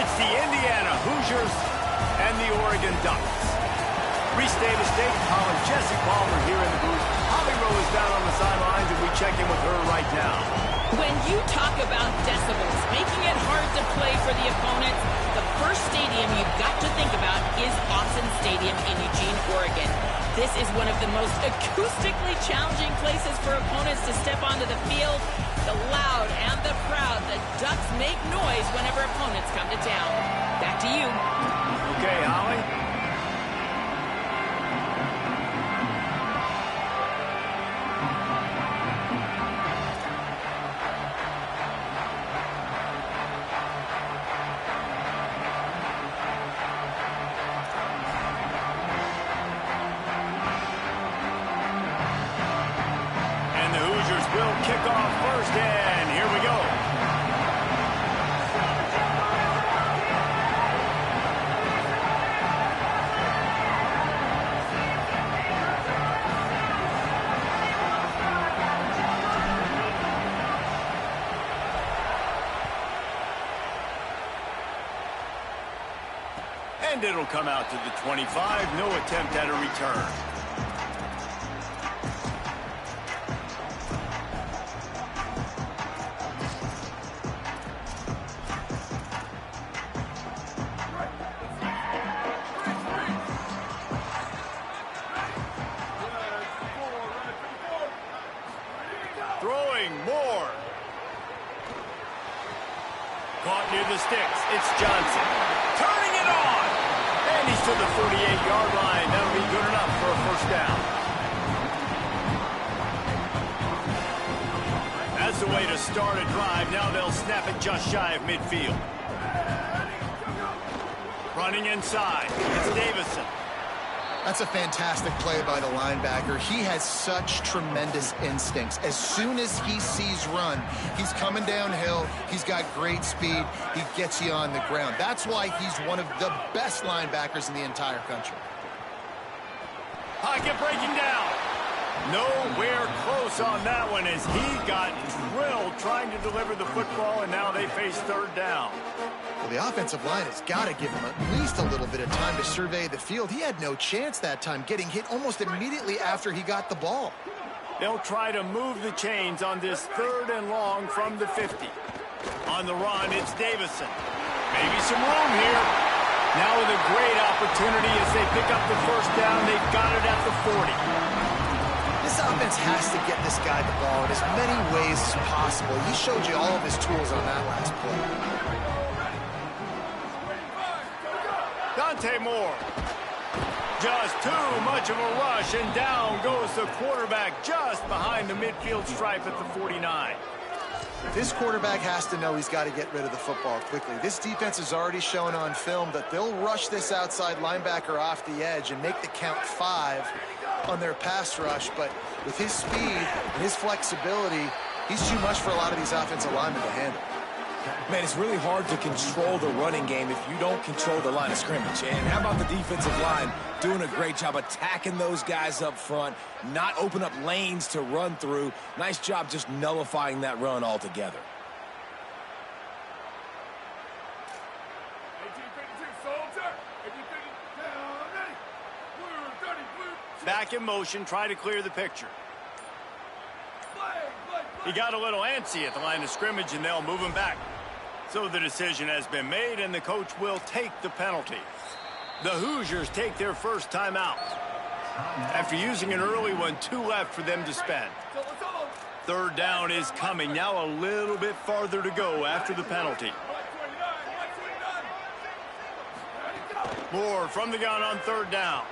It's the Indiana Hoosiers and the Oregon Ducks. Reese Davis, Dave Collins, Jesse Palmer here in the booth. Holly Rowe is down on the sidelines, and we check in with her right now. When you talk about decibels, making it hard to play for the opponents, the first stadium you've got to think about is Autzen Stadium in Eugene, Oregon. This is one of the most acoustically challenging places for opponents to step onto the field. The loud and the proud, the Ducks make noise whenever opponents come to town. Back to you. Okay, Holly. Kick off first, and here we go. And it'll come out to the 25. No attempt at a return. Throwing more. Caught near the sticks. It's Johnson. Turning it on. And he's to the 48-yard line. That'll be good enough for a first down. That's the way to start a drive. Now they'll snap it just shy of midfield. Running inside. It's Davison. That's a fantastic play by the linebacker. He has such tremendous instincts. As soon as he sees run, he's coming downhill. He's got great speed. He gets you on the ground. That's why he's one of the best linebackers in the entire country. Pocket breaking down. Nowhere close on that one as he got drilled trying to deliver the football, and now they face third down. Well, the offensive line has got to give him at least a little bit of time to survey the field. He had no chance that time, getting hit almost immediately after he got the ball. They'll try to move the chains on this third and long from the 50. On the run, it's Davison. Maybe some room here. Now with a great opportunity as they pick up the first down. They've got it at the 40. This offense has to get this guy the ball in as many ways as possible. He showed you all of his tools on that last play. Dante Moore. Just too much of a rush, and down goes the quarterback just behind the midfield stripe at the 49. This quarterback has to know he's got to get rid of the football quickly. This defense has already shown on film that they'll rush this outside linebacker off the edge and make the count 5 on their pass rush, but with his speed and his flexibility, he's too much for a lot of these offensive linemen to handle. Man, it's really hard to control the running game if you don't control the line of scrimmage. And how about the defensive line doing a great job attacking those guys up front, not open up lanes to run through. Nice job just nullifying that run altogether. Back in motion, try to clear the picture. He got a little antsy at the line of scrimmage, and they'll move him back. So the decision has been made, and the coach will take the penalty. The Hoosiers take their first timeout. After using an early one, 2 left for them to spend. Third down is coming. Now a little bit farther to go after the penalty. Moore from the gun on third down.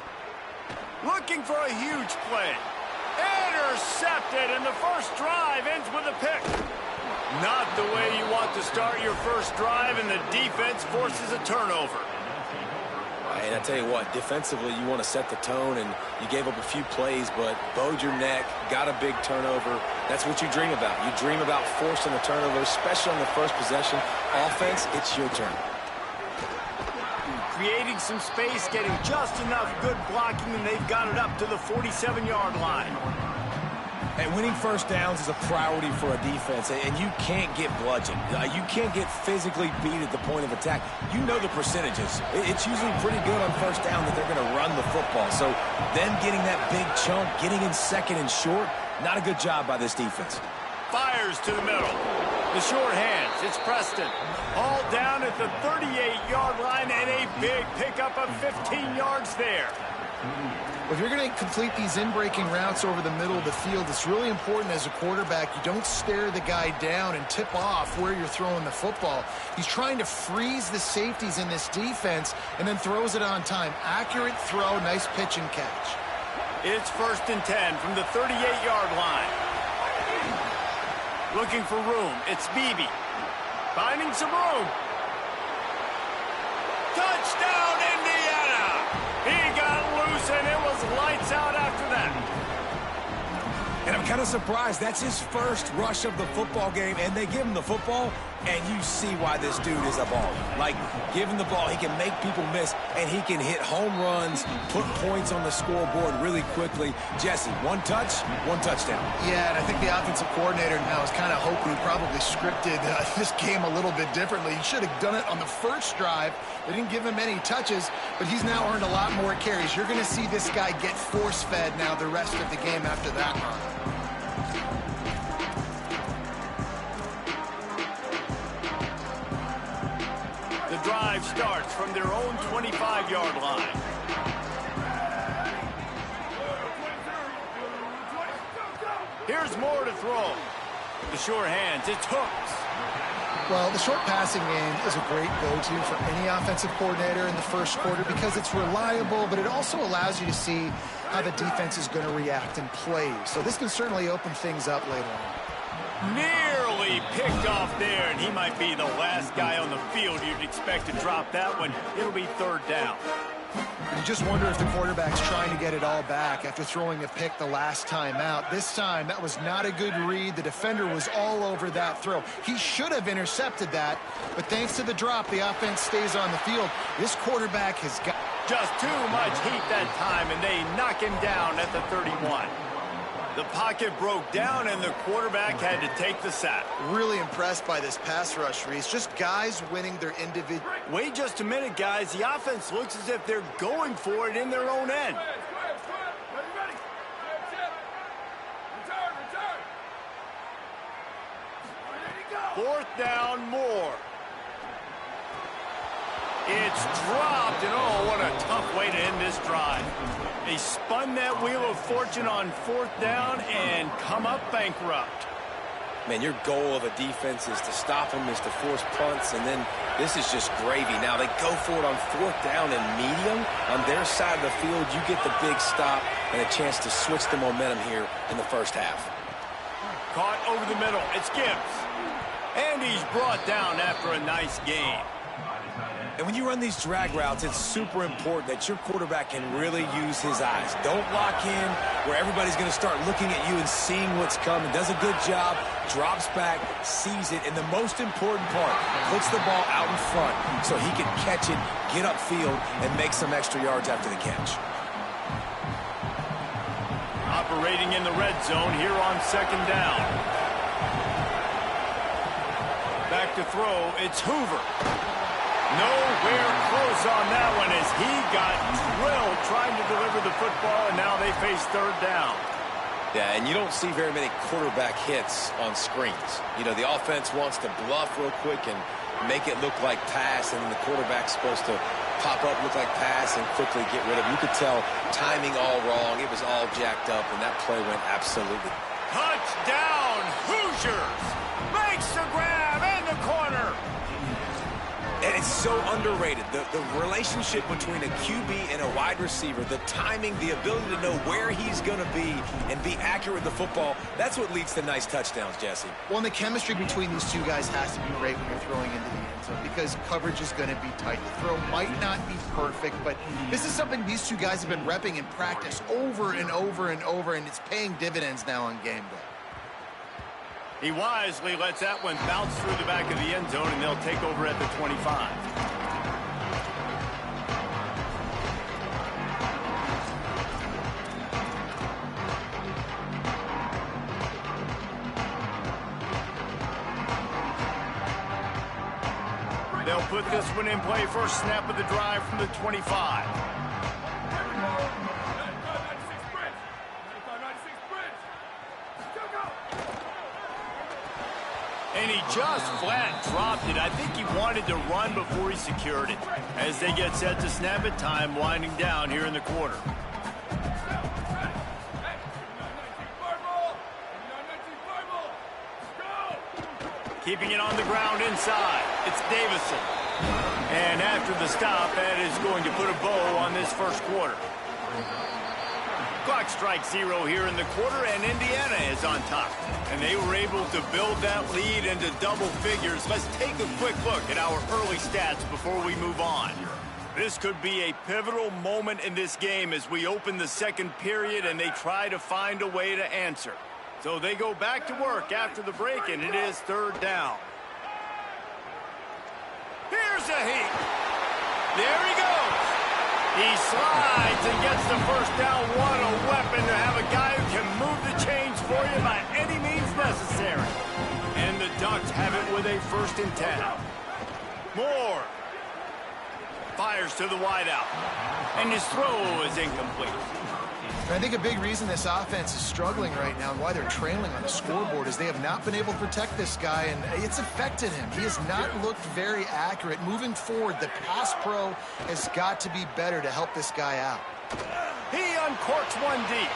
Looking for a huge play. Intercepted, and the first drive ends with a pick. Not the way you want to start your first drive, and the defense forces a turnover. And I tell you what, defensively, you want to set the tone, and you gave up a few plays, but bowed your neck, got a big turnover. That's what you dream about. You dream about forcing a turnover, especially on the first possession. Offense, it's your turn. Creating some space, getting just enough good blocking, and they've got it up to the 47-yard line. And winning first downs is a priority for a defense, and you can't get bludgeoned. You can't get physically beat at the point of attack. You know the percentages. It's usually pretty good on first down that they're going to run the football. So them getting that big chunk, getting in second and short, not a good job by this defense. Fires to the middle. The short hands. It's Preston. All down at the 38-yard line, and a big pickup of 15 yards there. If you're going to complete these in-breaking routes over the middle of the field, it's really important as a quarterback you don't stare the guy down and tip off where you're throwing the football. He's trying to freeze the safeties in this defense and then throws it on time. Accurate throw, nice pitch and catch. It's 1st and 10 from the 38-yard line. Looking for room. It's Beebe. Finding some room. Touchdown, Indiana! He got loose, and it was lights out after that. And I'm kind of surprised. That's his first rush of the football game, and they give him the football, and you see why this dude is a baller. Like, give him the ball, he can make people miss, and he can hit home runs, put points on the scoreboard really quickly. Jesse, one touch, one touchdown. Yeah, and I think the offensive coordinator now is kind of hoping he probably scripted this game a little bit differently. He should have done it on the first drive. They didn't give him any touches, but he's now earned a lot more carries. You're going to see this guy get force-fed now the rest of the game after that run. The drive starts from their own 25-yard line. Here's more to throw. The short hands, it's Hooks. Well, the short passing game is a great go-to for any offensive coordinator in the first quarter because it's reliable, but it also allows you to see how the defense is going to react and play. So this can certainly open things up later on. Nearly picked off there, and he might be the last guy on the field you'd expect to drop that one. It'll be 3rd down. You just wonder if the quarterback's trying to get it all back after throwing a pick the last time out. This time, that was not a good read. The defender was all over that throw. He should have intercepted that, but thanks to the drop, the offense stays on the field. This quarterback has got just too much heat that time, and they knock him down at the 31. The pocket broke down, and the quarterback had to take the sack. Really impressed by this pass rush, Reese. Just guys winning their individual. Wait just a minute, guys. The offense looks as if they're going for it in their own end. Fourth down, more. It's dropped, and oh, what a tough way to end this drive. They spun that wheel of fortune on 4th down and come up bankrupt. Man, your goal of a defense is to stop them, is to force punts, and then this is just gravy. Now, they go for it on 4th down and medium. On their side of the field, you get the big stop and a chance to switch the momentum here in the first half. Caught over the middle. It's Gibbs. And he's brought down after a nice game. And when you run these drag routes, it's super important that your quarterback can really use his eyes. Don't lock in where everybody's going to start looking at you and seeing what's coming. Does a good job, drops back, sees it, and the most important part, puts the ball out in front so he can catch it, get upfield, and make some extra yards after the catch. Operating in the red zone here on 2nd down. Back to throw, it's Hoover. Nowhere close on that one as he got drilled trying to deliver the football, and now they face 3rd down. Yeah, and you don't see very many quarterback hits on screens. You know, the offense wants to bluff real quick and make it look like pass, and then the quarterback's supposed to pop up, look like pass, and quickly get rid of it. You could tell timing all wrong. It was all jacked up, and that play went absolutely. Touchdown, Hoosiers! Makes the grab in the corner. And it's so underrated. The relationship between a QB and a wide receiver, the timing, the ability to know where he's going to be and be accurate with the football, that's what leads to nice touchdowns, Jesse. Well, and the chemistry between these two guys has to be great when you're throwing into the end zone because coverage is going to be tight. The throw might not be perfect, but this is something these two guys have been repping in practice over and over and over, and it's paying dividends now on game day. He wisely lets that one bounce through the back of the end zone, and they'll take over at the 25. put this one in play. First snap of the drive from the 25. And he just flat dropped it. I think he wanted to run before he secured it. As they get set to snap it, time winding down here in the quarter. Keeping it on the ground inside. It's Davison. And after the stop, that is going to put a bow on this first quarter. Clock strikes 0 here in the quarter, and Indiana is on top. And they were able to build that lead into double figures. Let's take a quick look at our early stats before we move on. This could be a pivotal moment in this game as we open the second period and they try to find a way to answer. So they go back to work after the break, and it is third down. Here's a heat. There he goes. He slides and gets the first down. What a weapon to have a guy who can move the chains for you by any means necessary. And the Ducks have it with a 1st and 10. Moore fires to the wideout. And his throw is incomplete. I think a big reason this offense is struggling right now and why they're trailing on the scoreboard is they have not been able to protect this guy, and it's affected him. He has not looked very accurate. Moving forward, the pass pro has got to be better to help this guy out. He uncorks one deep.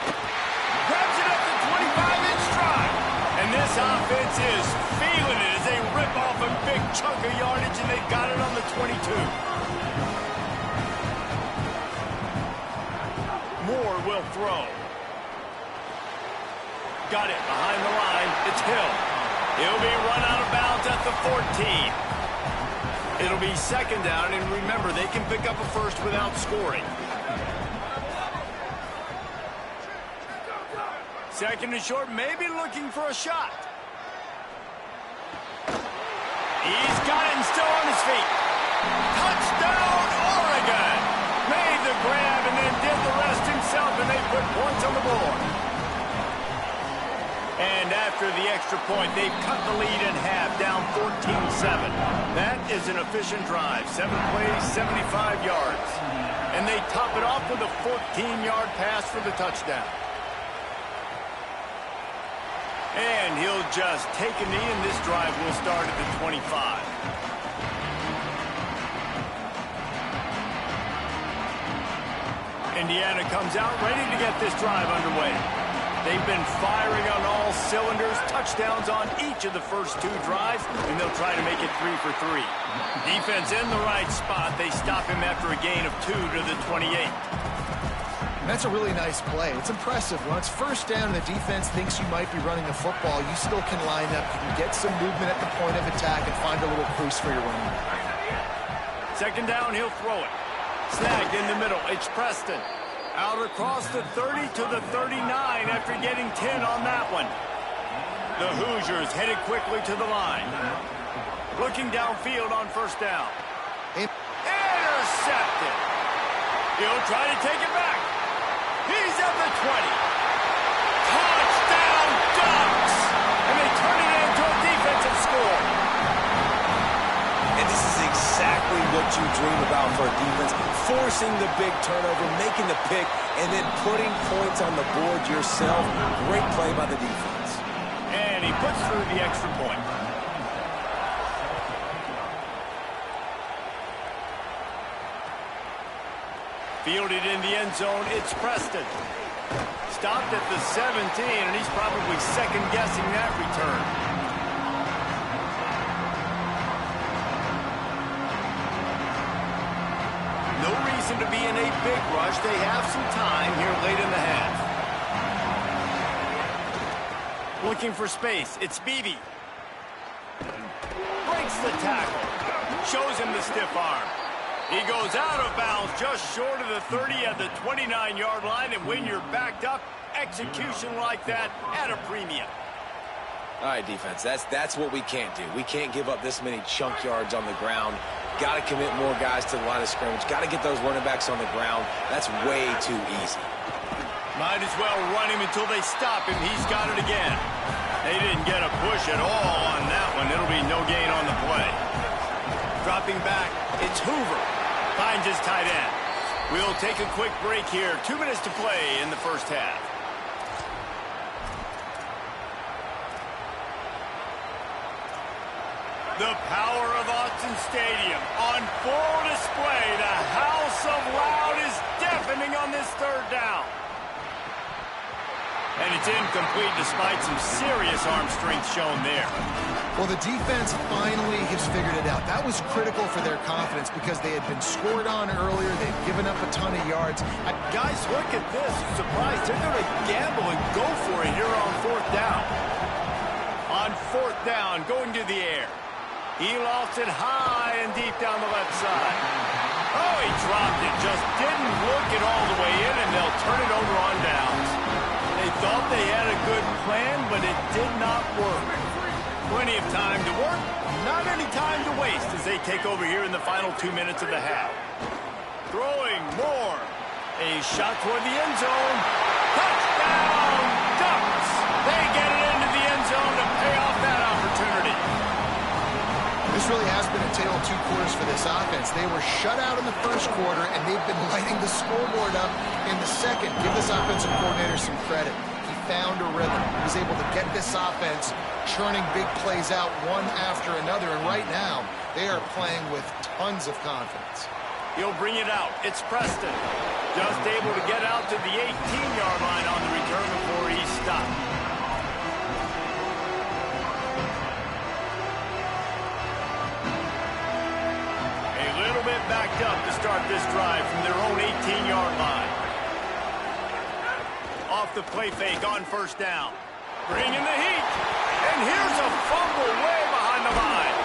Grabs it up the 25-inch stride. And this offense is feeling it as they rip off a big chunk of yardage, and they've got it on the 22. Moore will throw. Got it behind the line. It's Hill. He'll be run out of bounds at the 14. It'll be 2nd down, and remember, they can pick up a first without scoring. 2nd and short, maybe looking for a shot. He's got it and still on his feet. Touchdown, Oregon! Made the grab and then did the rest himself, and they put points on the board. And after the extra point, they've cut the lead in half, down 14-7. That is an efficient drive. 7 plays, 75 yards. And they top it off with a 14-yard pass for the touchdown. And he'll just take a knee, and this drive will start at the 25. Indiana comes out ready to get this drive underway. They've been firing on all cylinders, touchdowns on each of the first 2 drives, and they'll try to make it 3 for 3. Defense in the right spot. They stop him after a gain of 2 to the 28. And that's a really nice play. It's impressive. When it's 1st down and the defense thinks you might be running the football, you still can line up. You can get some movement at the point of attack and find a little crease for your running back. 2nd down, he'll throw it. Snagged in the middle. It's Preston. Out across the 30 to the 39 after getting 10 on that one. The Hoosiers headed quickly to the line. Looking downfield on 1st down. Intercepted. He'll try to take it back. He's at the 20. Touchdown, Ducks! And they turn it into a defensive score. And this is exactly what you dream about for a defense. Forcing the big turnover, making the pick, and then putting points on the board yourself. Great play by the defense. And he puts through the extra point. Fielded in the end zone, it's Preston. Stopped at the 17, and he's probably second-guessing that return. No reason to be in a big rush. They have some time here late in the half. Looking for space. It's Beebe. Breaks the tackle. Shows him the stiff arm. He goes out of bounds just short of the 30 at the 29-yard line, and when you're backed up, execution like that at a premium. All right, defense, that's what we can't do. We can't give up this many chunk yards on the ground. Got to commit more guys to the line of scrimmage. Got to get those running backs on the ground. That's way too easy. Might as well run him until they stop him. He's got it again. They didn't get a push at all on that one. It'll be no gain on the play. dropping back. It's Hoover. Finds his tight end. We'll take a quick break here. 2 minutes to play in the first half. The power of Autzen Stadium on full display. The house of loud is deafening on this third down. And it's incomplete despite some serious arm strength shown there. Well, the defense finally has figured it out. That was critical for their confidence because they had been scored on earlier. They'd given up a ton of yards. Guys, look at this. I'm surprised they're going to gamble and go for it here on fourth down. On fourth down, going to the air. He lofts it high and deep down the left side. Oh, he dropped it. Just didn't look it all the way in, and they'll turn it over on downs. They thought they had a good plan, but it did not work. Plenty of time to work, not any time to waste as they take over here in the final 2 minutes of the half. Throwing more. A shot toward the end zone. Touchdown, Ducks! They get it into the end zone to pay off that opportunity. This really has been a tale of two quarters for this offense. They were shut out in the first quarter, and they've been lighting the scoreboard up in the second. Give this offensive coordinator some credit. He found a rhythm. He was able to get this offense churning big plays out one after another, and right now, they are playing with tons of confidence. He'll bring it out. It's Preston. Just able to get out to the 18-yard line on the return before he stopped. Backed up to start this drive from their own 18-yard line. Off the play fake on first down. Bringing the heat. And here's a fumble way behind the line.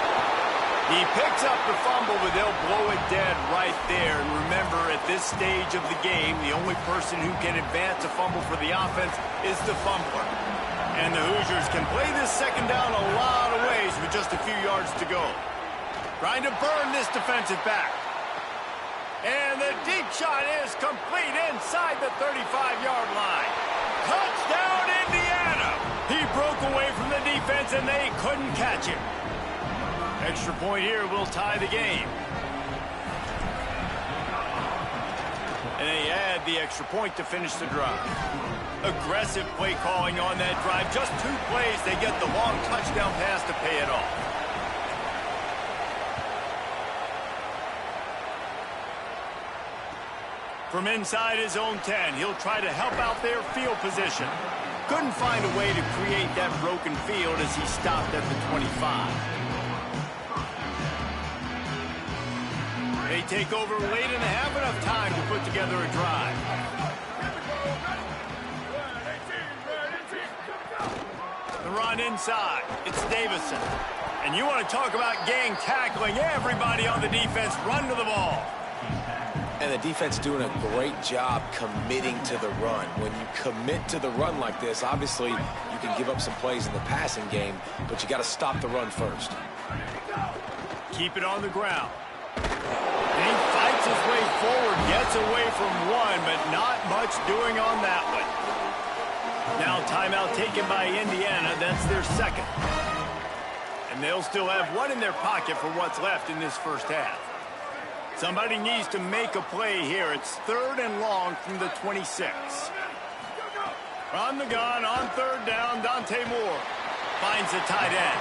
He picks up the fumble, but they'll blow it dead right there. And remember, at this stage of the game, the only person who can advance a fumble for the offense is the fumbler. And the Hoosiers can play this second down a lot of ways with just a few yards to go. Trying to burn this defensive back. And the deep shot is complete inside the 35-yard line. Touchdown, Indiana! He broke away from the defense, and they couldn't catch him. Extra point here will tie the game. And they add the extra point to finish the drive. Aggressive play calling on that drive. Just 2 plays, they get the long touchdown pass to pay it off. From inside his own 10, he'll try to help out their field position. Couldn't find a way to create that broken field as he stopped at the 25. They take over late and have enough time to put together a drive. The run inside. It's Davison. And you want to talk about gang tackling. Everybody on the defense run to the ball. And the defense doing a great job committing to the run. When you commit to the run like this, obviously you can give up some plays in the passing game, but you got to stop the run first. Keep it on the ground. And he fights his way forward, gets away from one, but not much doing on that one. Now timeout taken by Indiana. That's their second. And they'll still have one in their pocket for what's left in this first half. Somebody needs to make a play here. It's 3rd and long from the 26. From the gun on 3rd down, Dante Moore finds the tight end.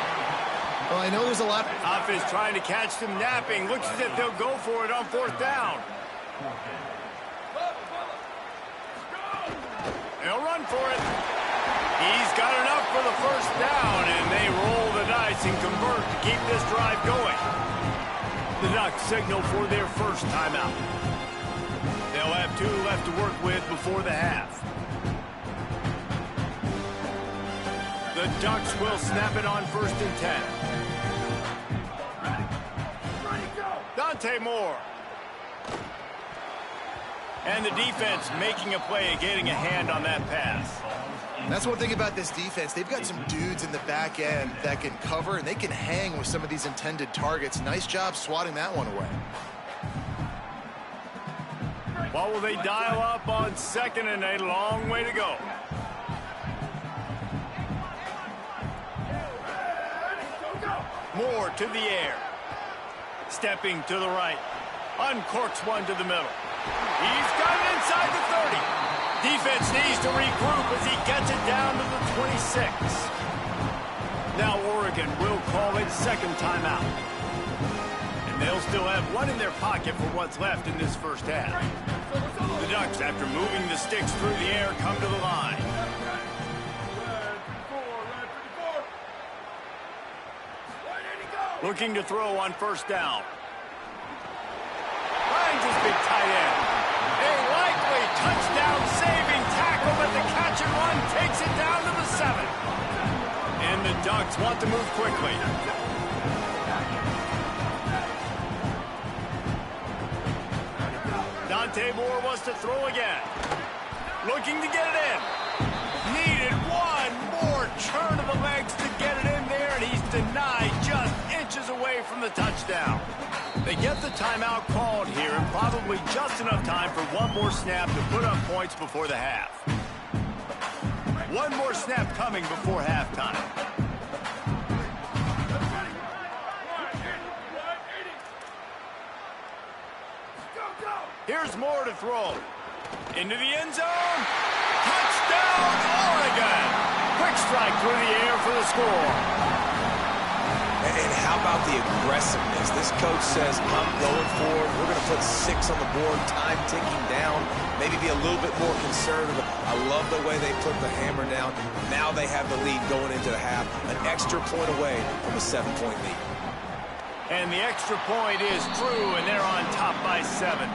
Well, I know there's a lot. Offense trying to catch them napping. Looks as if they'll go for it on 4th down. They'll run for it. He's got enough for the first down, and they roll the dice and convert to keep this drive going. The Ducks signal for their first timeout. They'll have 2 left to work with before the half. The Ducks will snap it on 1st and 10. Dante Moore. And the defense making a play, getting a hand on that pass. That's one thing about this defense. They've got some dudes in the back end that can cover, and they can hang with some of these intended targets. Nice job swatting that one away. What will they dial up on 2nd and a long way to go? Moore to the air. Stepping to the right. Uncorks one to the middle. He's got it inside the 30. Defense needs to regroup as he gets it down to the 26. Now Oregon will call its second timeout. And they'll still have one in their pocket for what's left in this first half. The Ducks, after moving the sticks through the air, come to the line. Looking to throw on first down. Finds his big tight end. A likely touchdown-saving tackle, but the catch and run takes it down to the 7. And the Ducks want to move quickly. Dante Moore wants to throw again. Looking to get it in. Needed one more turn of the legs to get it in there, and he's denied just inches away from the touchdown. They get the timeout called here, and probably just enough time for one more snap to put up points before the half. One more snap coming before halftime. Here's Moore to throw. Into the end zone. Touchdown, Oregon! Quick strike through the air for the score. And how about the aggressiveness? This coach says, I'm going forward. We're going to put 6 on the board, time ticking down, maybe be a little bit more conservative. I love the way they put the hammer down. Now they have the lead going into the half, an extra point away from a 7-point lead. And the extra point is true, and they're on top by 7.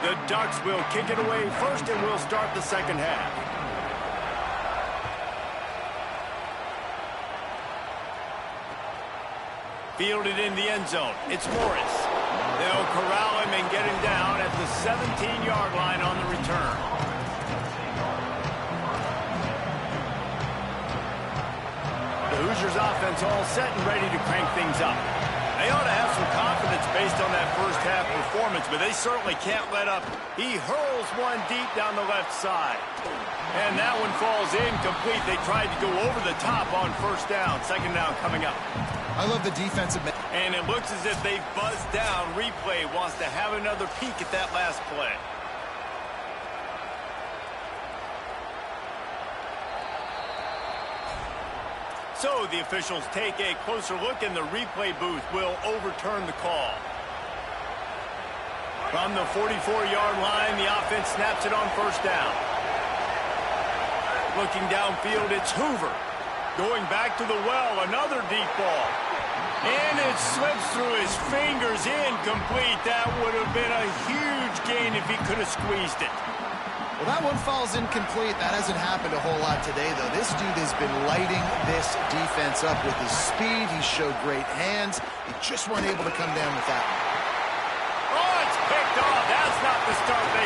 The Ducks will kick it away first, and we'll start the second half. Fielded in the end zone. It's Morris. They'll corral him and get him down at the 17-yard line on the return. The Hoosiers offense all set and ready to crank things up. They ought to have some confidence based on that first half performance, but they certainly can't let up. He hurls one deep down the left side. And that one falls incomplete. They tried to go over the top on first down. Second down coming up. I love the defensive. And it looks as if they've buzzed down. Replay wants to have another peek at that last play. So the officials take a closer look, and the replay booth will overturn the call. From the 44-yard line, the offense snaps it on first down. Looking downfield, it's Hoover. Going back to the well, another deep ball. And it slips through his fingers, incomplete. That would have been a huge gain if he could have squeezed it. Well, that one falls incomplete. That hasn't happened a whole lot today, though. This dude has been lighting this defense up with his speed. He showed great hands. He just weren't able to come down with that one. Oh, it's picked off. That's not the start they